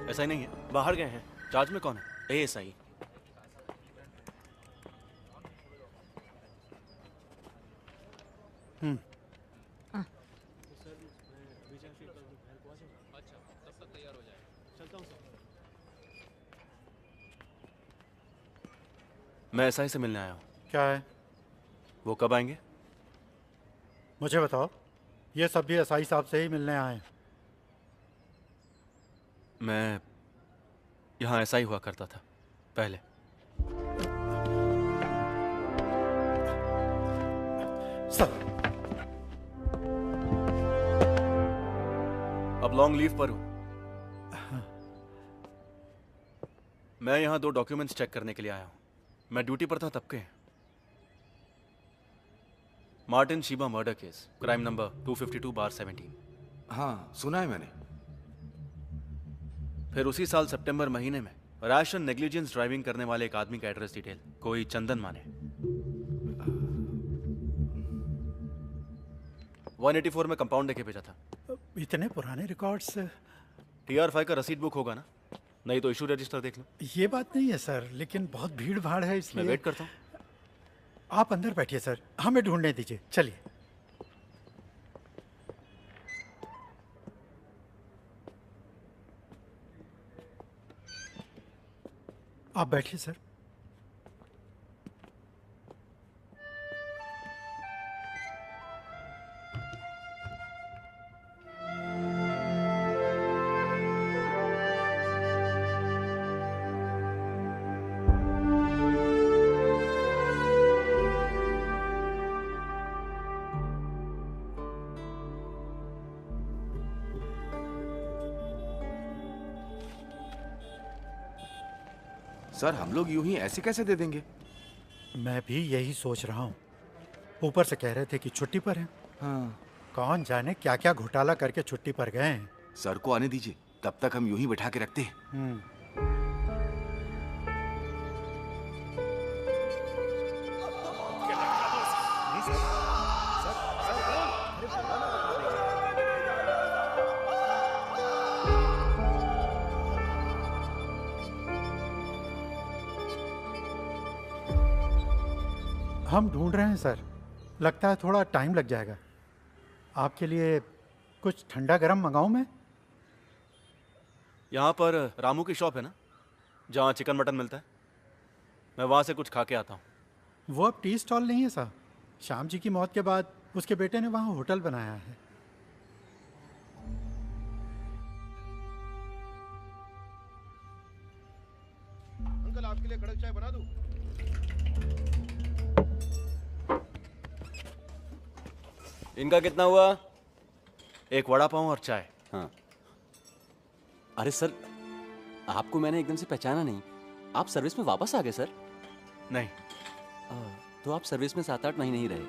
ऐसा ही नहीं है, बाहर गए हैं। चार्ज में कौन है? एएसआई। मैं एसआई से मिलने आया हूँ। क्या है? वो कब आएंगे? मुझे बताओ। ये सब भी एसआई साहब से ही मिलने आए हैं। मैं यहाँ एसआई हुआ करता था पहले। सर, अब लॉन्ग लीव पर हूँ। मैं यहाँ 2 डॉक्यूमेंट्स चेक करने के लिए आया हूँ। मैं ड्यूटी पर था तब के। Martin Sheeba murder case, crime number 252/17। हाँ, सुना है मैंने। फिर उसी साल सितंबर महीने में रैश एंड नेग्लिजेंस ड्राइविंग करने वाले एक आदमी का एड्रेस डिटेल, कोई चंदन माने। 184 में कंपाउंड देके भेजा था। इतने पुराने रिकॉर्ड्स। TR5 का रसीद बुक होगा ना? नहीं तो इशू रजिस्टर देख लो। ये बात नहीं है सर, लेकिन बहुत भीड़ भाड़ है मैं इसलिए। वेट करता हूँ। आप अंदर बैठिए सर, हमें ढूंढने दीजिए। चलिए। आप बैठिए सर। सर, हम लोग यूं ही ऐसे कैसे दे देंगे? मैं भी यही सोच रहा हूँ। ऊपर से कह रहे थे कि छुट्टी पर हैं। हाँ। कौन जाने क्या क्या घोटाला करके छुट्टी पर गए हैं। सर को आने दीजिए, तब तक हम यूं ही बैठा के रखते हैं। हम ढूंढ रहे हैं सर। लगता है थोड़ा टाइम लग जाएगा। आपके लिए कुछ ठंडा गरम मंगाऊं मैं? यहाँ पर रामू की शॉप है ना, जहाँ चिकन मटन मिलता है? मैं वहाँ से कुछ खा के आता हूँ। वो अब टी स्टॉल नहीं है साहब। श्याम जी की मौत के बाद उसके बेटे ने वहाँ होटल बनाया है। अंकल, आपके लिए कड़क चाय बना दूं? इनका कितना हुआ? एक वड़ा पाव और चाय। हाँ। अरे सर, आपको मैंने एकदम से पहचाना नहीं। आप सर्विस में वापस आ गए सर? नहीं। तो आप सर्विस में 7-8 महीने ही रहे।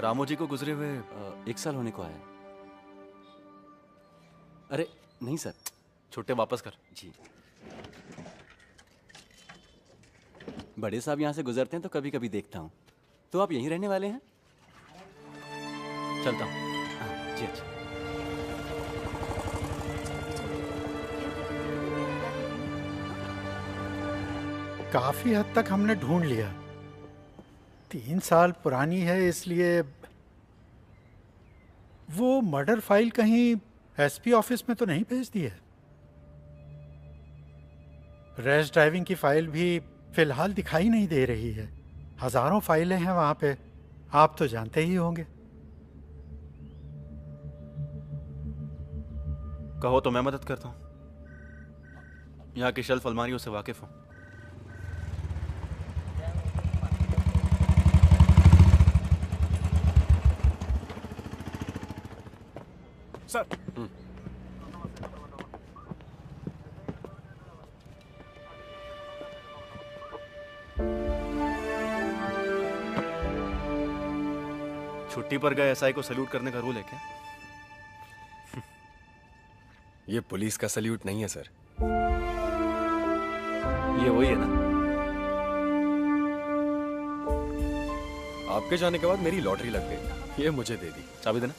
रामू जी को गुजरे हुए 1 साल होने को आया। अरे नहीं सर। छुट्टे वापस कर। जी। बड़े साहब यहाँ से गुजरते हैं तो कभी कभी देखता हूँ। तो आप यहीं रहने वाले हैं? चलता हूँ। जी अच्छा। काफी हद तक हमने ढूंढ लिया। 3 साल पुरानी है, इसलिए वो मर्डर फाइल कहीं एसपी ऑफिस में तो नहीं भेज दी है। रैश ड्राइविंग की फाइल भी फिलहाल दिखाई नहीं दे रही है। हजारों फाइलें हैं वहां पे, आप तो जानते ही होंगे। कहो तो मैं मदद करता हूँ। यहाँ की शेल्फ अलमारियों से वाकिफ हूँ। सर, छुट्टी पर गए एसआई को सल्यूट करने का रूल है क्या? ये पुलिस का सल्यूट नहीं है सर। ये वही है ना? आपके जाने के बाद मेरी लॉटरी लग गई। ये मुझे दे दी। चाबी देना।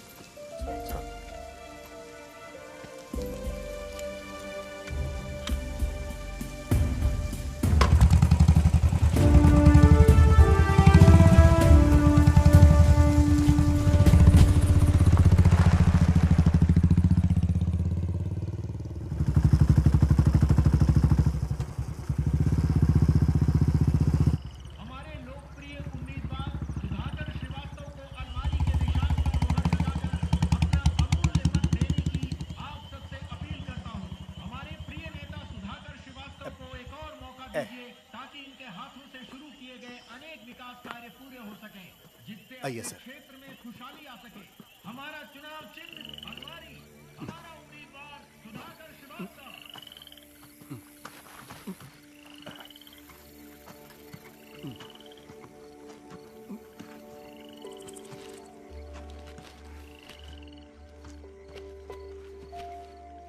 आइए सर।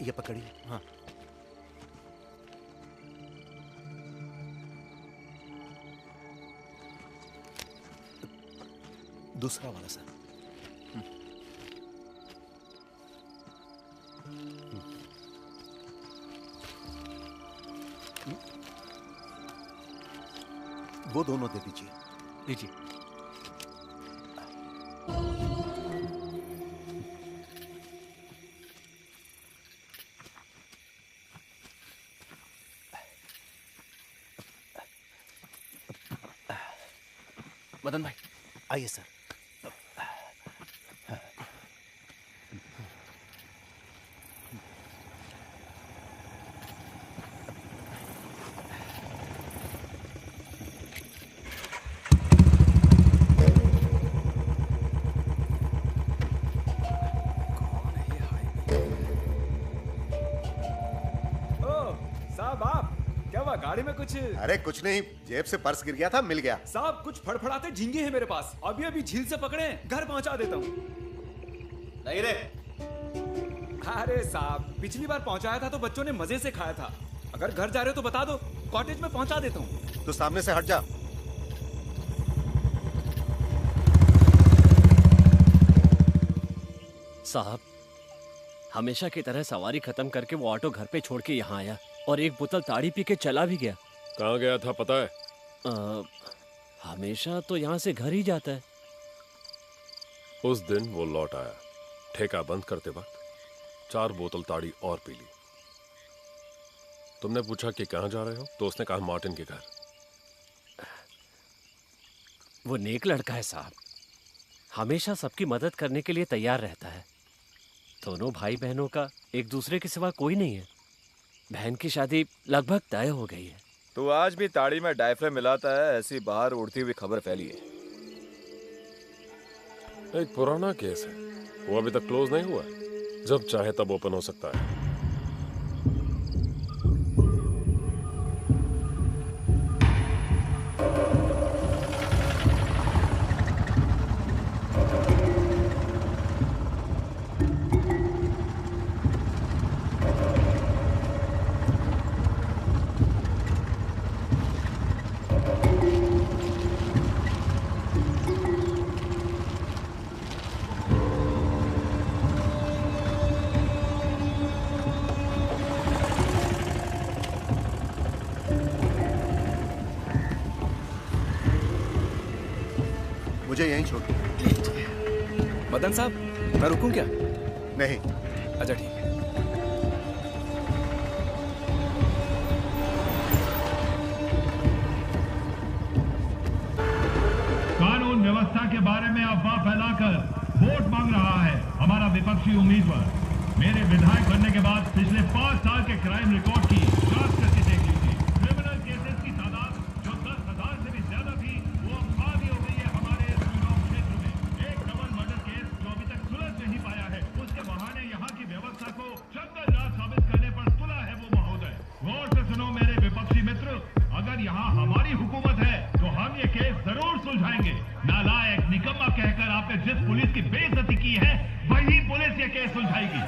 ये पकड़िए। हाँ। दूसरा वाला सर। वो दोनों दे दीजिए। लीजिए। मदन भाई, आइए सर। साहब आप क्या हुआ गाड़ी में कुछ? अरे कुछ नहीं, जेब से पर्स गिर गया था, मिल गया। साहब कुछ फड़फड़ाते झींगे हैं मेरे पास, अभी अभी झील से पकड़े, घर पहुंचा देता हूँ। नहीं रे। अरे साहब पिछली बार पहुंचाया था तो बच्चों ने मजे से खाया था, अगर घर जा रहे हो तो बता दो, कॉटेज में पहुंचा देता हूँ। तो सामने से हट जा। साहब हमेशा की तरह सवारी खत्म करके वो ऑटो घर पे छोड़ के यहाँ आया और एक बोतल ताड़ी पी के चला भी गया। कहाँ गया था पता है? हमेशा तो यहाँ से घर ही जाता है। उस दिन वो लौट आया, ठेका बंद करते वक्त 4 बोतल ताड़ी और पी ली। तुमने पूछा कि कहाँ जा रहे हो तो उसने कहा मार्टिन के घर। वो नेक लड़का है साहब, हमेशा सबकी मदद करने के लिए तैयार रहता है। दोनों भाई बहनों का एक दूसरे के सिवा कोई नहीं है। बहन की शादी लगभग तय हो गई है। तू आज भी ताड़ी में डायफ्राम मिलाता है, ऐसी बाहर उड़ती हुई खबर फैली है। एक पुराना केस है, वो अभी तक क्लोज नहीं हुआ है, जब चाहे तब ओपन हो सकता है। मुझे यहीं छोड़ दो। मदन साहब मैं रुकूं क्या? नहीं। अच्छा ठीक है। कानून व्यवस्था के बारे में अफवाह फैलाकर वोट मांग रहा है हमारा विपक्षी उम्मीदवार। मेरे विधायक बनने के बाद पिछले 5 साल के क्राइम रिकॉर्ड की जांच करके देख लीजिए। क्रिमिनल केसेस की तादाद जो 10,000 से भी ज्यादा थी वो अब आधी हो गई है हमारे इस चुनाव क्षेत्र में। एक डबल मर्डर केस जो अभी तक सुलझ नहीं पाया है, उसके बहाने यहाँ की व्यवस्था को जंगल राज साबित करने पर तुला है वो महोदय। गौर से सुनो मेरे विपक्षी मित्र, अगर यहाँ हमारी हुकूमत है तो हम ये केस जरूर सुलझाएंगे। नालायक निकम्मा कहकर आपने जिस पुलिस की बेइज्जती की है वही पुलिस ये केस सुलझाएगी।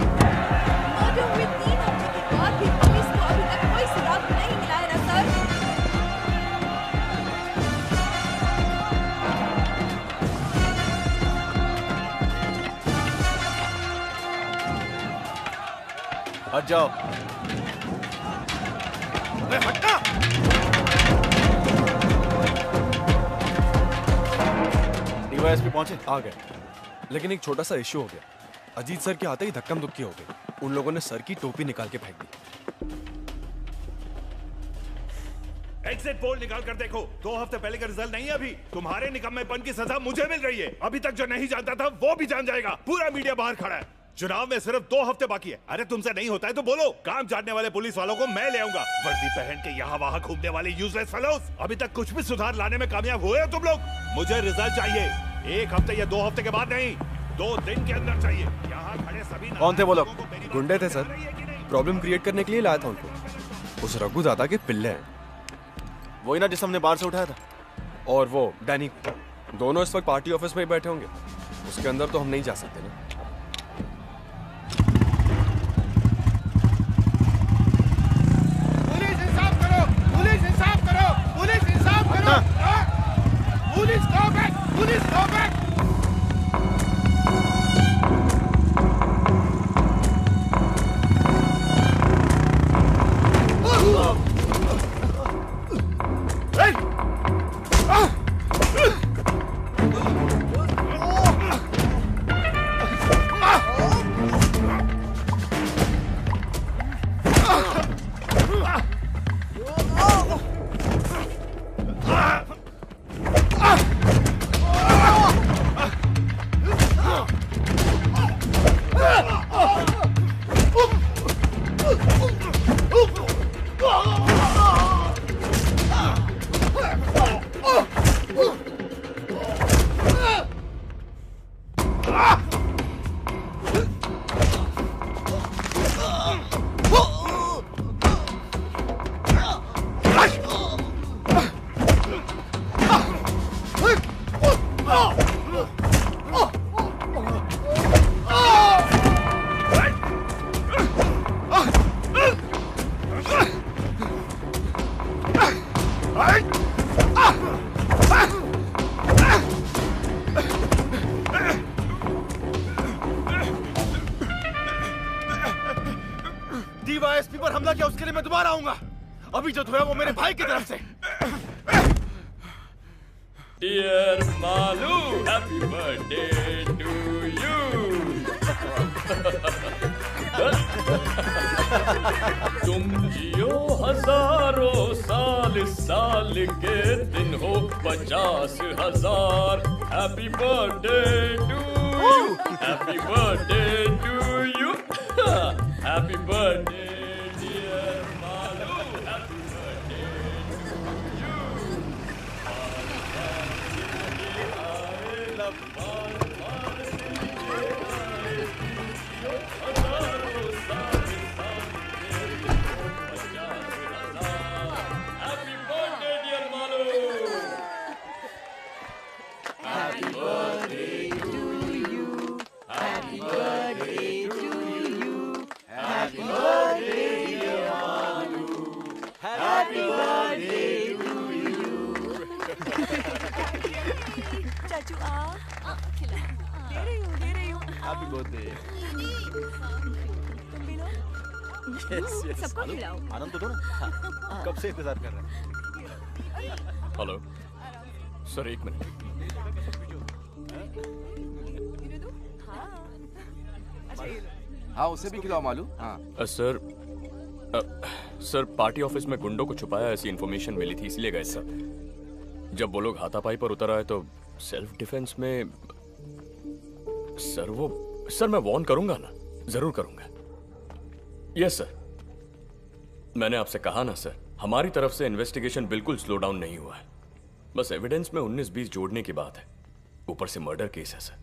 मर्डर हुए 3 हफ्ते के बाद भी पुलिस को अभी तक कोई सुराग नहीं मिला है ना सर। हट जाओ। अरे हटना। डीवाईएसपी पहुंचे? आ गए, लेकिन एक छोटा सा इश्यू हो गया। अजीत सर के आते ही धक्कम धुक्की हो गई। उन लोगों ने सर की टोपी निकाल के फेंक दी। एग्जिट पोल निकाल कर देखो, 2 हफ्ते पहले का रिजल्ट नहीं है अभी। तुम्हारे निकम्मेपन की सजा मुझे मिल रही है। अभी तक जो नहीं जानता था वो भी जान जाएगा। पूरा मीडिया बाहर खड़ा है। चुनाव में सिर्फ 2 हफ्ते बाकी है। अरे तुमसे नहीं होता है तो बोलो। काम जानने वाले पुलिस वालों को मैं ले आऊंगा। वर्दी पहन के यहाँ वहाँ घूमने वाले यूजलेस फेलोज। अभी तक कुछ भी सुधार लाने में कामयाब हुए हो तुम लोग? मुझे रिजल्ट चाहिए 1 हफ्ते या 2 हफ्ते के बाद नहीं, 2 दिन के अंदर चाहिए। यहाँ खड़े सभी कौन थे वो लोग? गुंडे थे सर, प्रॉब्लम क्रिएट करने के लिए लाया था उनको। उस रघु दादा के पिल्ले हैं। वही ना जिस हमने बाहर से उठाया था? और वो डैनी, दोनों इस वक्त पार्टी ऑफिस में ही बैठे होंगे। उसके अंदर तो हम नहीं जा सकते ना। पुलिस इंसाफ करो, पुलिस इंसाफ करो, पुलिस इंसाफ करो। Police go back, police go back. DYSP पर हमला किया, उसके लिए मैं दोबारा आऊंगा। अभी जो धोया वो मेरे भाई की तरफ से। Dear Malu, happy birthday to you. तुम जियो हजारों साल, साल के दिन हो 50,000। Happy birthday to you. Happy birthday to you. Happy birthday, dear Malu. Happy birthday to you. Happy birthday, dear Malu. Happy birthday to you. Happy birthday to you. Happy birthday, dear Malu. Happy birthday to you. चाचू खिला दे रही हूँ। Happy birthday. तुम भी लो। सबको खिलाओ। आनंद तो दो ना। कब से इंतजार कर रहे हैं? Hello sir, 1 minute. हाँ उसे भी खिलाओ मालू। हाँ सर, सर पार्टी ऑफिस में गुंडों को छुपाया ऐसी इन्फॉर्मेशन मिली थी, इसलिए गए सर। जब वो लोग हाथापाई पर उतर आए तो सेल्फ डिफेंस में सर मैं वार्न करूंगा ना, जरूर करूंगा। यस सर, मैंने आपसे कहा ना सर, हमारी तरफ से इन्वेस्टिगेशन बिल्कुल स्लो डाउन नहीं हुआ है। बस एविडेंस में 19-20 जोड़ने की बात है। ऊपर से मर्डर केस है सर,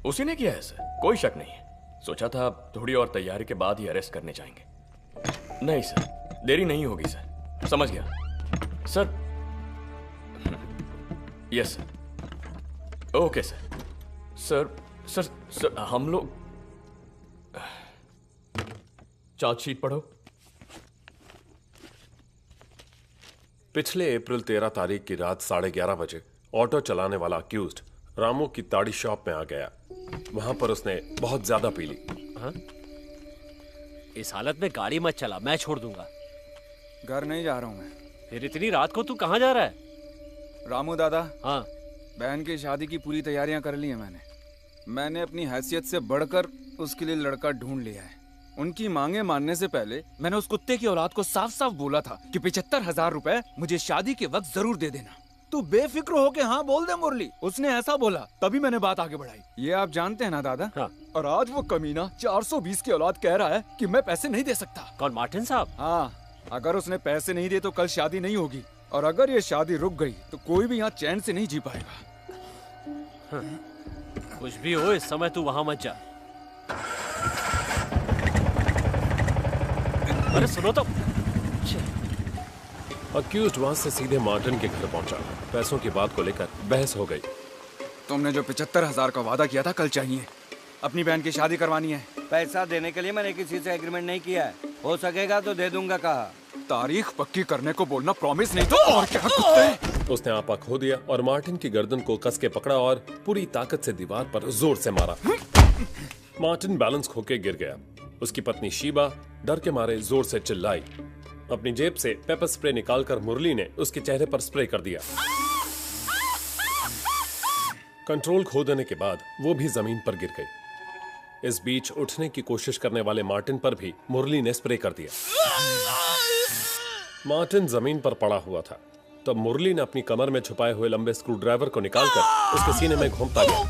उसी ने किया है सर, कोई शक नहीं है। सोचा था थोड़ी और तैयारी के बाद ही अरेस्ट करने जाएंगे। नहीं सर, देरी नहीं होगी सर। समझ गया sir. Yes sir, okay sir. Sir हम लोग चार्जशीट पढ़ो। पिछले अप्रैल 13 तारीख की रात 11:30 बजे ऑटो चलाने वाला अक्यूज्ड रामू की ताड़ी शॉप में आ गया। वहां पर उसने बहुत ज्यादा पी ली। हाँ? इस हालत में गाड़ी मत चला, मैं छोड़ दूंगा। घर नहीं जा रहा हूं मैं। फिर इतनी रात को तू कहां जा रहा है? रामू दादा, हाँ बहन की शादी की पूरी तैयारियां कर ली हैं मैंने अपनी हैसियत से बढ़कर उसके लिए लड़का ढूंढ लिया है। उनकी मांगे मानने से पहले मैंने उस कुत्ते की औलाद को साफ साफ बोला था कि 75,000 रुपए मुझे शादी के वक्त जरूर दे देना। तू बेफिक्र होके हाँ बोल दे मुरली। उसने ऐसा बोला तभी मैंने बात आगे बढ़ाई। ये आप जानते हैं ना दादा? हाँ। और आज वो कमीना 420 की औलाद कह रहा है कि मैं पैसे नहीं दे सकता। कौन, मार्टिन साहब? हाँ, अगर उसने पैसे नहीं दिए तो कल शादी नहीं होगी, और अगर ये शादी रुक गई तो कोई भी यहाँ चैन से नहीं जी पाएगा। हाँ। कुछ भी हो, इस समय तू वहां मत जा। अरे सुनो तो। अक्यूज्ड वहां से सीधे मार्टिन के घर पहुंचा। पैसों की बात को लेकर बहस हो गई। तुमने जो 75,000 का वादा किया था कल चाहिए। अपनी बहन की शादी करवानी है। पैसा देने के लिए मैंने किसी से एग्रीमेंट नहीं किया है। हो सकेगा तो दे दूंगा कहा। तारीख पक्की करने को बोलना, प्रॉमिस नहीं तो और क्या कुत्ते। उसने आपा खो दिया और मार्टिन की गर्दन को कस के पकड़ा और पूरी ताकत से दीवार पर जोर से मारा। मार्टिन बैलेंस खो के गिर गया। उसकी पत्नी शीबा डर के मारे जोर से चिल्लाई। अपनी जेब से पेपर स्प्रे निकालकर मुरली ने उसके चेहरे पर स्प्रे कर दिया। कंट्रोल खो देने के बाद वो भी जमीन पर गिर गई। इस बीच उठने की कोशिश करने वाले मार्टिन पर भी मुरली ने स्प्रे कर दिया। मार्टिन जमीन पर पड़ा हुआ था तब मुरली ने अपनी कमर में छुपाए हुए लंबे स्क्रू ड्राइवर को निकालकर उसके सीने में घोंपता गया।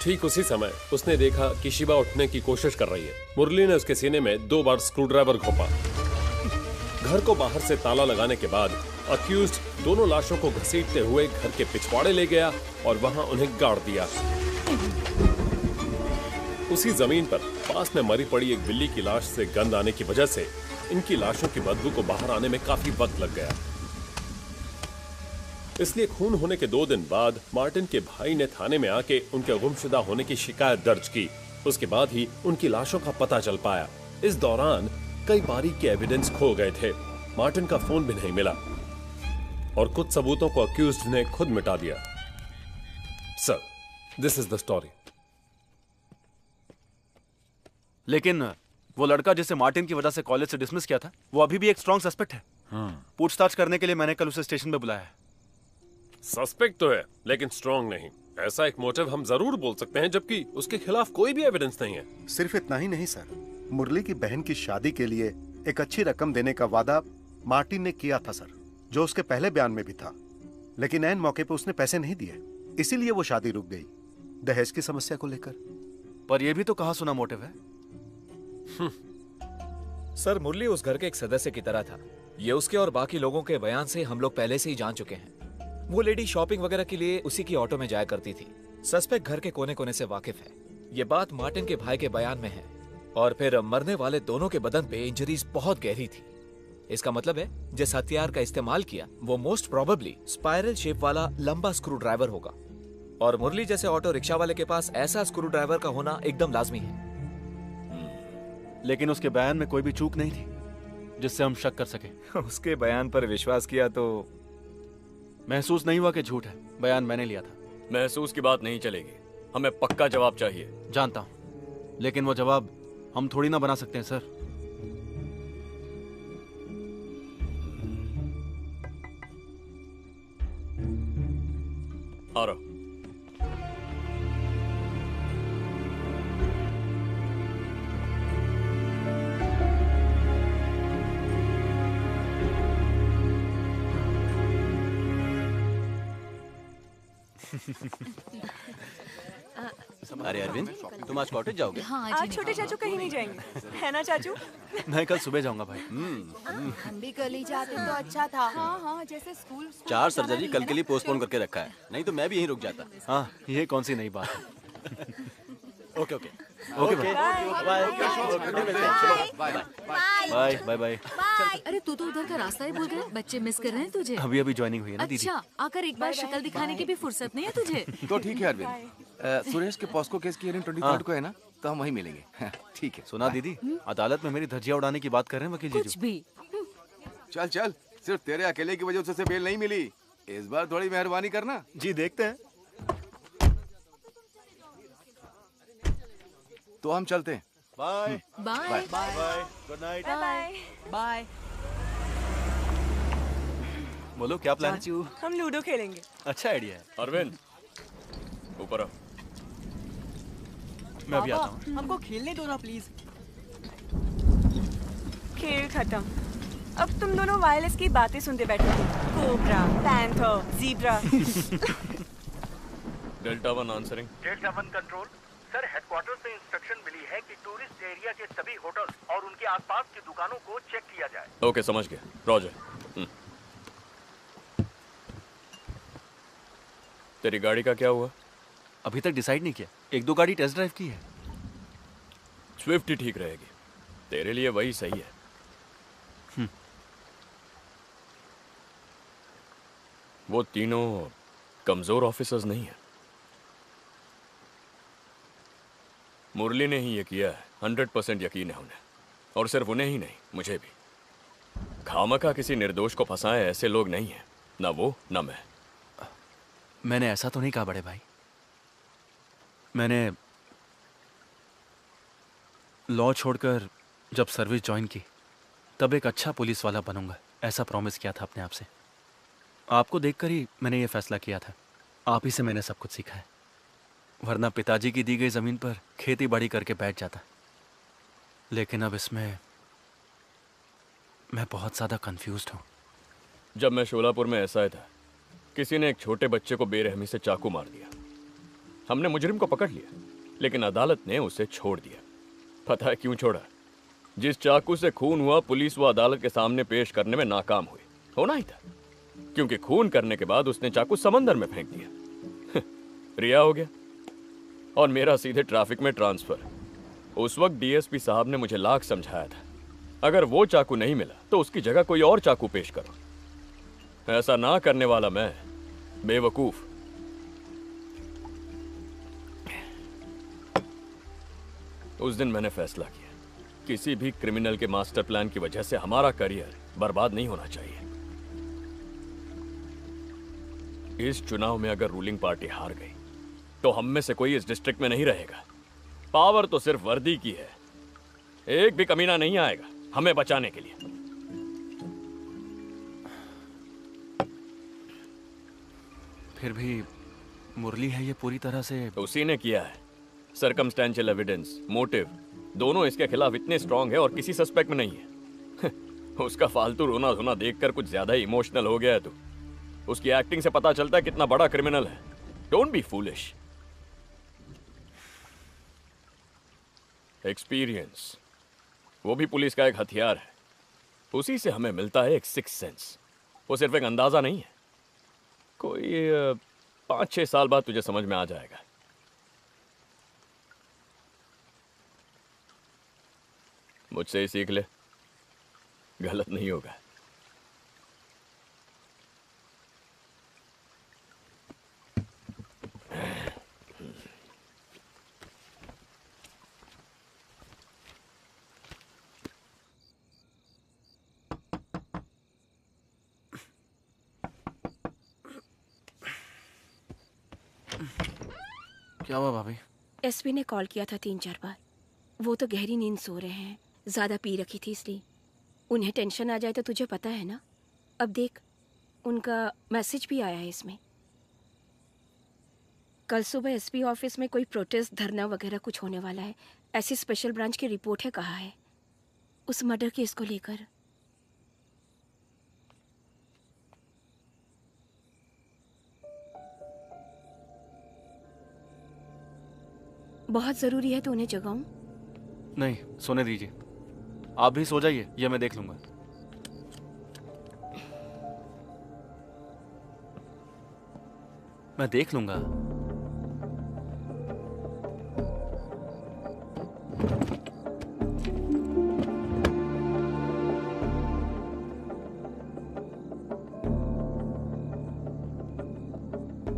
ठीक उसी समय उसने देखा कि शिबा उठने की कोशिश कर रही है। मुरली ने उसके सीने में 2 बार स्क्रू ड्राइवर घोंपा। घर को बाहर से ताला लगाने के बाद अक्यूज्ड दोनों लाशों को घसीटते हुए घर के पिछवाड़े ले गया और वहां उन्हें गाड़ दिया। उसी जमीन पर पास में मरी पड़ी एक बिल्ली की लाश से गंध आने की वजह से इनकी लाशों की बदबू को बाहर आने में काफी वक्त लग गया। इसलिए खून होने के 2 दिन बाद मार्टिन के भाई ने थाने में आके उनके गुमशुदा होने की शिकायत दर्ज की। उसके बाद ही उनकी लाशों का पता चल पाया। इस दौरान कई बारीक के एविडेंस खो गए थे। मार्टिन का फोन भी नहीं मिला और कुछ सबूतों को अक्यूज्ड ने खुद मिटा दिया। Sir, this is the story. लेकिन वो लड़का जिसे मार्टिन की वजह से कॉलेज से डिसमिस किया था, वो अभी भी एक स्ट्रॉन्ग सस्पेक्ट है। पूछताछ करने के लिए मैंने कल उसे स्टेशन पे बुलाया है। सस्पेक्ट तो है लेकिन स्ट्रॉन्ग नहीं। ऐसा एक मोटिव हम जरूर बोल सकते हैं जबकि उसके खिलाफ कोई भी एविडेंस नहीं है। सिर्फ इतना ही नहीं सर, मुरली की बहन की शादी के लिए एक अच्छी रकम देने का वादा मार्टिन ने किया था सर, जो उसके पहले बयान में भी था। लेकिन ऐन मौके पे उसने पैसे नहीं दिए, इसीलिए वो शादी रुक गई, दहेज की समस्या को लेकर। पर यह भी तो कहा सुना मोटिव है। सर, मुरली उस घर के एक सदस्य की तरह था। ये उसके और बाकी लोगों के बयान से हम लोग पहले से ही जान चुके हैं। वो लेडी शॉपिंग वगैरह के लिए उसी की ऑटो में जाया करती थी। सस्पेक्ट घर के कोने कोने से वाकिफ है। ये बात मार्टिन के भाई के बयान में है। और फिर मरने वाले दोनों के बदन पे इंजरीज बहुत गहरी थी। इसका मतलब है जिस हथियार का इस्तेमाल किया वो मोस्ट प्रोबेबली स्पाइरल शेप वाला लंबा स्क्रू ड्राइवर होगा। और मुरली जैसे ऑटो रिक्शा वाले के पास ऐसा स्क्रू ड्राइवर का होना एकदम लाजमी है। लेकिन उसके बयान में कोई भी चूक नहीं थी जिससे हम शक कर सके। उसके बयान पर विश्वास किया तो महसूस नहीं हुआ कि झूठ है। बयान मैंने लिया था। महसूस की बात नहीं चलेगी, हमें पक्का जवाब चाहिए। जानता हूं, लेकिन वो जवाब हम थोड़ी ना बना सकते हैं सर। आ रहा। अरे अरविंद, तुम आज कॉटेज जाओगे? हाँ, आज छोटे चाचू कहीं नहीं जाएंगे, है ना चाचू? मैं कल सुबह जाऊंगा भाई। हम भी कल ही जाते तो अच्छा था। हाँ हाँ, जैसे स्कूल 4 सर्जरी कल के लिए पोस्टपोन करके रखा है, नहीं तो मैं भी यहीं रुक जाता। हाँ, ये कौन सी नई बात है। Okay okay okay bye bye bye. अरे तू तो उधर का रास्ता ही भूल गया। बच्चे मिस कर रहे हैं तुझे। अभी अभी ज्वाइनिंग हुई है ना दीदी। अच्छा, आकर एक बार शक्ल दिखाने की भी फुर्सत नहीं है तुझे। तो ठीक है अरविंद, सुरेश के पॉस्को केस की हियरिंग 23 को है ना, तो हम वहीं मिलेंगे। ठीक है। सुना दीदी, अदालत में मेरी धज्जियां उड़ाने की बात कर रहे हैं वकील जी। कुछ भी। चल चल, सिर्फ तेरे अकेले की वजह से बेल नहीं मिली। इस बार थोड़ी मेहरबानी करना। जी देखते हैं। तो हम चलते हैं। Bye bye bye. Good night. Bye bye. बोलो क्या प्लान है? चाचू हम लूडो खेलेंगे। अच्छा आइडिया है। अरविंद ऊपर आओ। मैं अभी आता हूँ। हमको खेलने दो ना प्लीज। खेल खत्म। अब तुम दोनों वायरलेस की बातें सुनते बैठे थे। Cobra, panther, zebra. Delta 1 answering. Delta 1 control. Sir headquarter से इंस्ट्रक्शन मिली है कि टूरिस्ट एरिया के सभी होटल और उनके आसपास की दुकानों को चेक किया जाए। ओके समझ गया रॉजर। तेरी गाड़ी का क्या हुआ? अभी तक डिसाइड नहीं किया। 1-2 गाड़ी टेस्ट ड्राइव की है। स्विफ्ट ही ठीक रहेगी, तेरे लिए वही सही है। वो तीनों कमजोर ऑफिसर्स नहीं है। मुरली ने ही ये किया है, 100% यकीन है उन्हें। और सिर्फ उन्हें ही नहीं, मुझे भी। खामखा किसी निर्दोष को फंसाए ऐसे लोग नहीं हैं, ना वो ना मैं। मैंने ऐसा तो नहीं कहा बड़े भाई। मैंने लॉ छोड़कर जब सर्विस ज्वाइन की तब एक अच्छा पुलिस वाला बनूंगा, ऐसा प्रॉमिस किया था अपने आप से। आपको देखकर ही मैंने ये फैसला किया था। आप ही से मैंने सब कुछ सीखा है, वरना पिताजी की दी गई जमीन पर खेती बाड़ी करके बैठ जाता। लेकिन अब इसमें मैं बहुत ज्यादा कंफ्यूज्ड हूँ। जब मैं शोलापुर में ऐसा था, किसी ने एक छोटे बच्चे को बेरहमी से चाकू मार दिया। हमने मुजरिम को पकड़ लिया, लेकिन अदालत ने उसे छोड़ दिया। पता है क्यों छोड़ा? जिस चाकू से खून हुआ, पुलिस वो अदालत के सामने पेश करने में नाकाम हुई। होना ही था, क्योंकि खून करने के बाद उसने चाकू समंदर में फेंक दिया। रिहा हो गया और मेरा सीधे ट्रैफिक में ट्रांसफर। उस वक्त डीएसपी साहब ने मुझे लाख समझाया था, अगर वो चाकू नहीं मिला तो उसकी जगह कोई और चाकू पेश करो। ऐसा ना करने वाला मैं बेवकूफ। उस दिन मैंने फैसला किया, किसी भी क्रिमिनल के मास्टर प्लान की वजह से हमारा करियर बर्बाद नहीं होना चाहिए। इस चुनाव में अगर रूलिंग पार्टी हार गई तो हम में से कोई इस डिस्ट्रिक्ट में नहीं रहेगा। पावर तो सिर्फ वर्दी की है, एक भी कमीना नहीं आएगा हमें बचाने के लिए। फिर भी मुरली है ये पूरी तरह से उसी ने किया है। सर्कमस्टेंशियल एविडेंस, मोटिव दोनों इसके खिलाफ इतने स्ट्रांग है और किसी सस्पेक्ट में नहीं है। उसका फालतू रोना धोना देखकर कुछ ज्यादा ही इमोशनल हो गया है तू। उसकी एक्टिंग से पता चलता है कितना बड़ा क्रिमिनल है। Don't be foolish. एक्सपीरियंस, वो भी पुलिस का एक हथियार है। उसी से हमें मिलता है एक सिक्स सेंस। वो सिर्फ एक अंदाजा नहीं है। कोई 5-6 साल बाद तुझे समझ में आ जाएगा। मुझसे ही सीख ले, गलत नहीं होगा। क्या हुआ भाभी? एसपी ने कॉल किया था 3-4 बार। वो तो गहरी नींद सो रहे हैं, ज्यादा पी रखी थी इसलिए। उन्हें टेंशन आ जाए तो तुझे पता है ना। अब देख, उनका मैसेज भी आया है इसमें। कल सुबह एसपी ऑफिस में कोई प्रोटेस्ट, धरना वगैरह कुछ होने वाला है, ऐसी स्पेशल ब्रांच की रिपोर्ट है, कहा है उस मर्डर केस को लेकर। बहुत जरूरी है तो उन्हें जगाऊं? नहीं, सोने दीजिए। आप भी सो जाइए, ये मैं देख लूंगा। मैं देख लूंगा।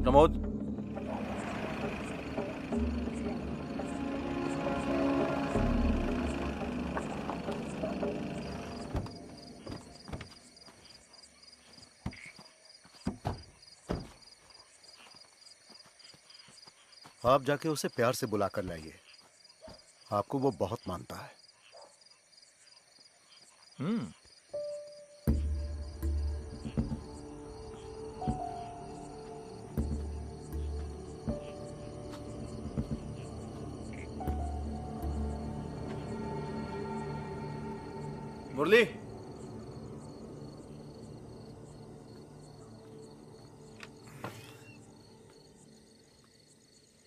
प्रमोद, आप जाके उसे प्यार से बुला कर लाइए, आपको वो बहुत मानता है। मुरली,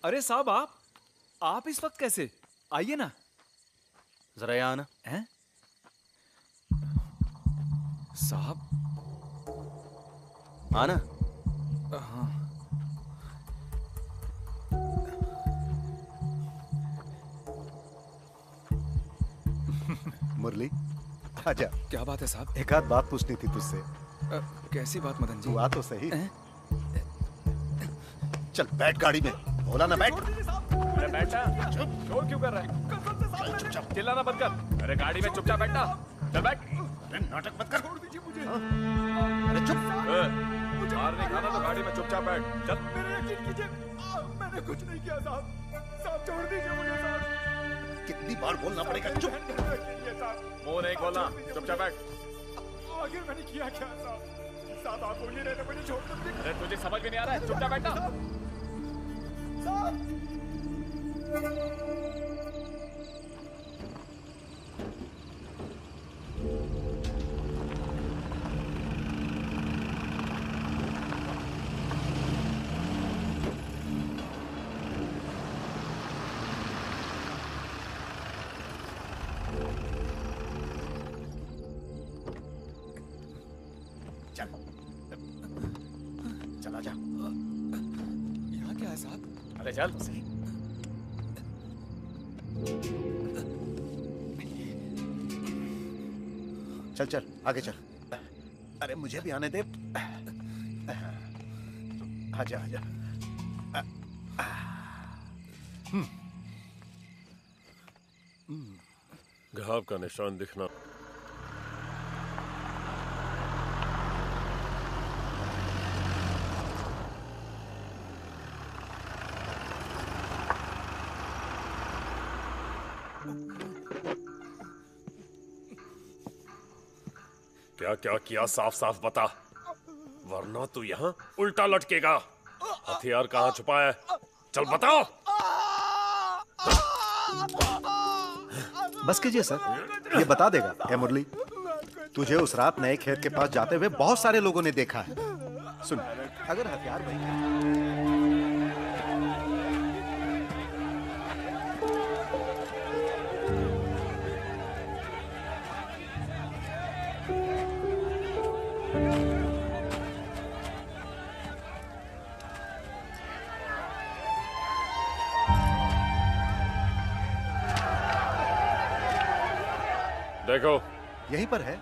अरे साहब आप इस वक्त कैसे? आइए ना। जरा यहाँ आना। हैं? साहब आना। हाँ। मुरली, आजा। क्या बात है साहब? एक आध बात पूछनी थी तुझसे। कैसी बात मदन जी? तू आ तो सही। चल बैठ गाड़ी में। बोला ना बैठ। अरे बैठना। चुप। शोर क्यों कर रहा है? चुपचाप चिल्लाना बंद कर। अरे गाड़ी में चुपचाप बैठना। चल बैठ। अरे नाटक मत कर। छोड़ दीजिए मुझे। अरे चुप। मार नहीं खाना तो गाड़ी में चुपचाप बैठ। चल। मेरे यकीन कीजिए, मैंने कुछ नहीं किया साहब। साहब छोड़ दीजिए मुझे साहब। कितनी बार बोलना पड़ेगा? चुप। मुंह नहीं खोलना, चुपचाप बैठ। आखिर मैंने किया क्या साहब? साहब आप बोलिए नहीं तो मुझे छोड़ दीजिए। अरे तुझे समझ में नहीं आ रहा है? चुपचाप बैठना। साहब चला जा। यहाँ क्या है साहब? अरे चल। चल चल आगे चल। अरे मुझे भी आने दे। आजा आजा। घाव का निशान दिखना। क्या क्या किया साफ साफ बता, वरना तू यहाँ उल्टा लटकेगा। हथियार कहाँ छुपा है? चल बताओ। बस कीजिए सर, ये बता देगा। है मुरली, तुझे उस रात नए खेत के पास जाते हुए बहुत सारे लोगों ने देखा है। सुन, अगर हथियार भाई देखो यहीं पर है।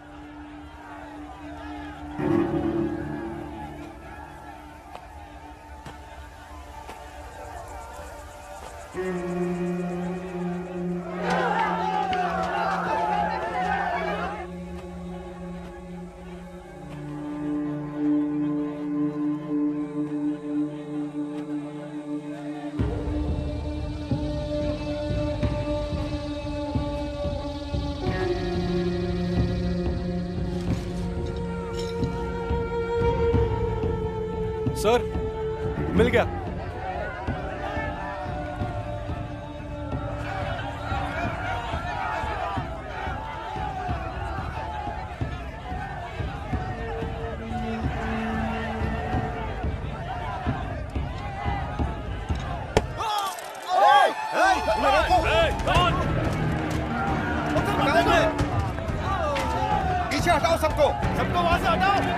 सर मिल गया। पीछे हटाओ सबको, सबको वहां से हटाओ।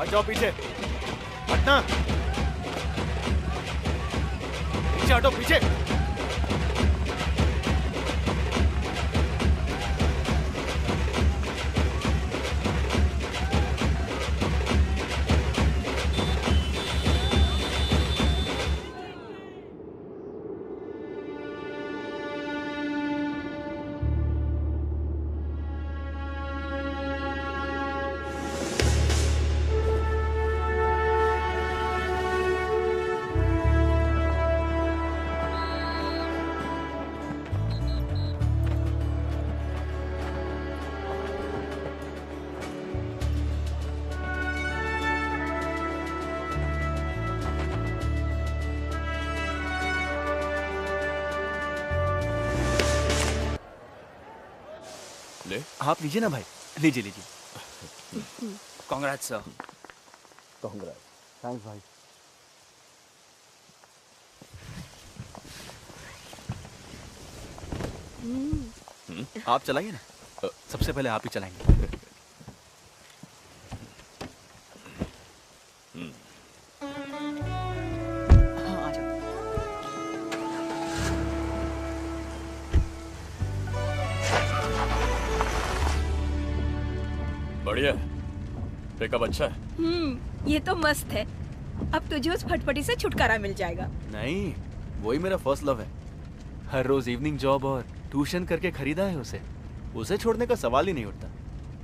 जाओ पीछे हटना, पीछे हटो पीछे। ले। आप लीजिए ना भाई, लीजिए लीजिए। Congrats sir. कांग्रेट्स। थैंक्स भाई। आप चलाइए ना, सबसे पहले आप ही चलाएंगे। हाँ, आ जाओ। बढ़िया, पिकअप अच्छा है। ये तो मस्त है। अब तुझे उस फटफटी से छुटकारा मिल जाएगा। नहीं, वही मेरा फर्स्ट लव है। हर रोज इवनिंग जॉब और ट्यूशन करके खरीदा है उसे। उसे छोड़ने का सवाल ही नहीं उठता।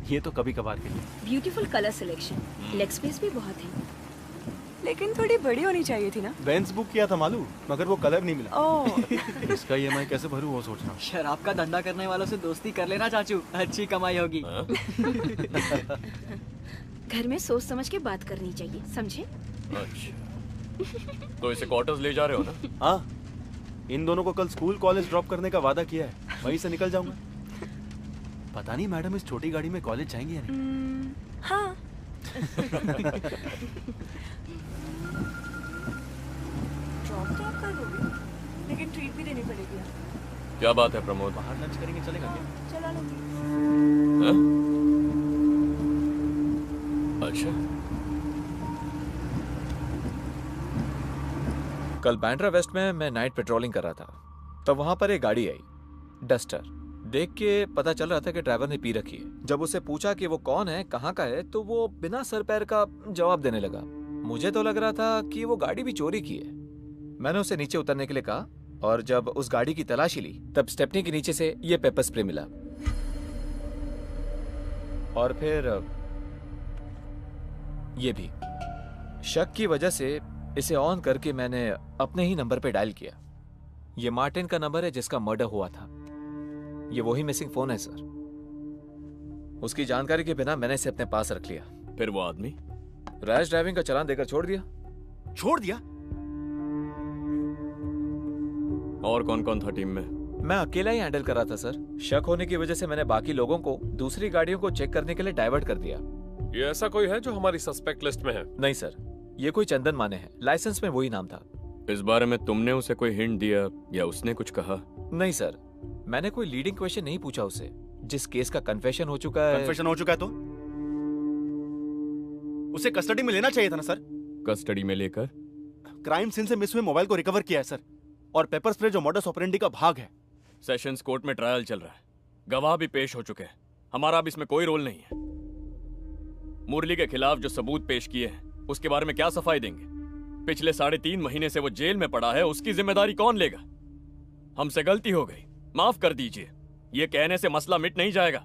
ये तो कभी कभार के लिए। Beautiful colour selection, leg space भी बहुत है। लेकिन थोड़ी बड़ी होनी चाहिए थी ना। बेंज बुक किया था मालूम, मगर वो कलर नहीं मिला। ओह। इसका ईएमआई कैसे भरूं वो सोच रहा हूँ। शराब का धंधा करने वालों से दोस्ती कर लेना चाचू, अच्छी कमाई होगी। घर में सोच समझ के बात करनी चाहिए, समझे? अच्छा, तो इसे क्वार्टर्स ले जा रहे हो ना? हाँ, इन दोनों को कल स्कूल कॉलेज ड्रॉप करने का वादा किया है, वहीं से निकल जाऊंगा। पता नहीं मैडम इस छोटी गाड़ी में कॉलेज जाएंगे या नहीं। हाँ। ड्रॉप तो आप कर दोगे, लेकिन ट्रीट भी देनी पड़ेगी। क्या बात है प्रमोद? बाहर लंच करेंगे, चलेगा क्या? चला लूंगी। अच्छा। कल बैंड्रा वेस्ट में मैं नाइट पेट्रोलिंग कर रहा था, तब वहां पर एक गाड़ी आई, डस्टर। देख के पता चल रहा था कि ड्राइवर ने पी रखी है। जब उससे पूछा कि वो कौन है, कहाँ का है, तो वो बिना सर पैर का जवाब देने लगा। मुझे तो लग रहा था कि वो गाड़ी भी चोरी की है। मैंने उसे नीचे उतरने के लिए कहा, और जब उस गाड़ी की तलाशी ली तब स्टेपनी के नीचे से ये पेपर स्प्रे मिला। और फिर ये भी। शक की वजह से इसे ऑन करके मैंने अपने ही नंबर पे डायल किया। ये मार्टिन का नंबर है जिसका मर्डर हुआ था। ये वही मिसिंग फोन है सर। उसकी जानकारी के बिना मैंने इसे अपने पास रख लिया। फिर वो आदमी रैश ड्राइविंग का चालान देकर छोड़ दिया। छोड़ दिया? और कौन कौन था टीम में? मैं अकेला ही हैंडल कर रहा था सर। शक होने की वजह से मैंने बाकी लोगों को दूसरी गाड़ियों को चेक करने के लिए डाइवर्ट कर दिया। ये ऐसा कोई है जो हमारी सस्पेक्ट लिस्ट में है? नहीं सर, ये कोई चंदन माने है, लाइसेंस में वही नाम था। इस बारे में तुमने उसे कोई हिंट दिया या उसने कुछ कहा? नहीं सर, मैंने कोई लीडिंग क्वेश्चन नहीं पूछा उसे। जिस केस का कन्फेशन हो चुका है। कन्फेशन हो चुका है तो उसे कस्टडी में लेना चाहिए था ना सर। कस्टडी में लेकर क्राइम सीन से मिस हुए मोबाइल को रिकवर किया है सर, और पेपर स्प्रे जो मॉडस ऑपरेंडी का भाग है। सेशंस कोर्ट में ट्रायल चल रहा है, गवाह भी पेश हो चुके हैं। हमारा अब इसमें कोई रोल नहीं है। मुरली के खिलाफ जो सबूत पेश किए हैं उसके बारे में क्या सफाई देंगे? पिछले 3.5 महीने से वो जेल में पड़ा है, उसकी जिम्मेदारी कौन लेगा? हमसे गलती हो गई, माफ कर दीजिए। ये कहने से मसला मिट नहीं जाएगा।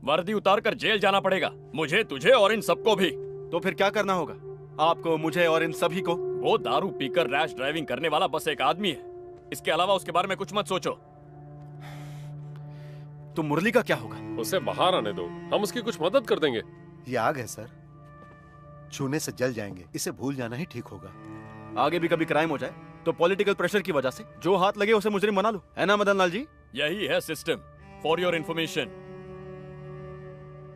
वर्दी उतार कर जेल जाना पड़ेगा, मुझे, तुझे और इन सबको भी। तो फिर क्या करना होगा आपको, मुझे और इन सभी को? वो दारू पीकर रैश ड्राइविंग करने वाला बस एक आदमी है। इसके अलावा उसके बारे में कुछ मत सोचो। तो मुरली का क्या होगा? उसे बाहर आने दो, हम उसकी कुछ मदद कर देंगे। ये आग है सर, छूने से जल जाएंगे, इसे भूल जाना ही ठीक होगा। आगे भी कभी क्राइम हो जाए तो पॉलिटिकल प्रेशर की वजह से जो हाथ लगे उसे मुजरिम बना लो, है ना मदन लाल जी? यही है सिस्टम। फॉर योर इंफॉर्मेशन,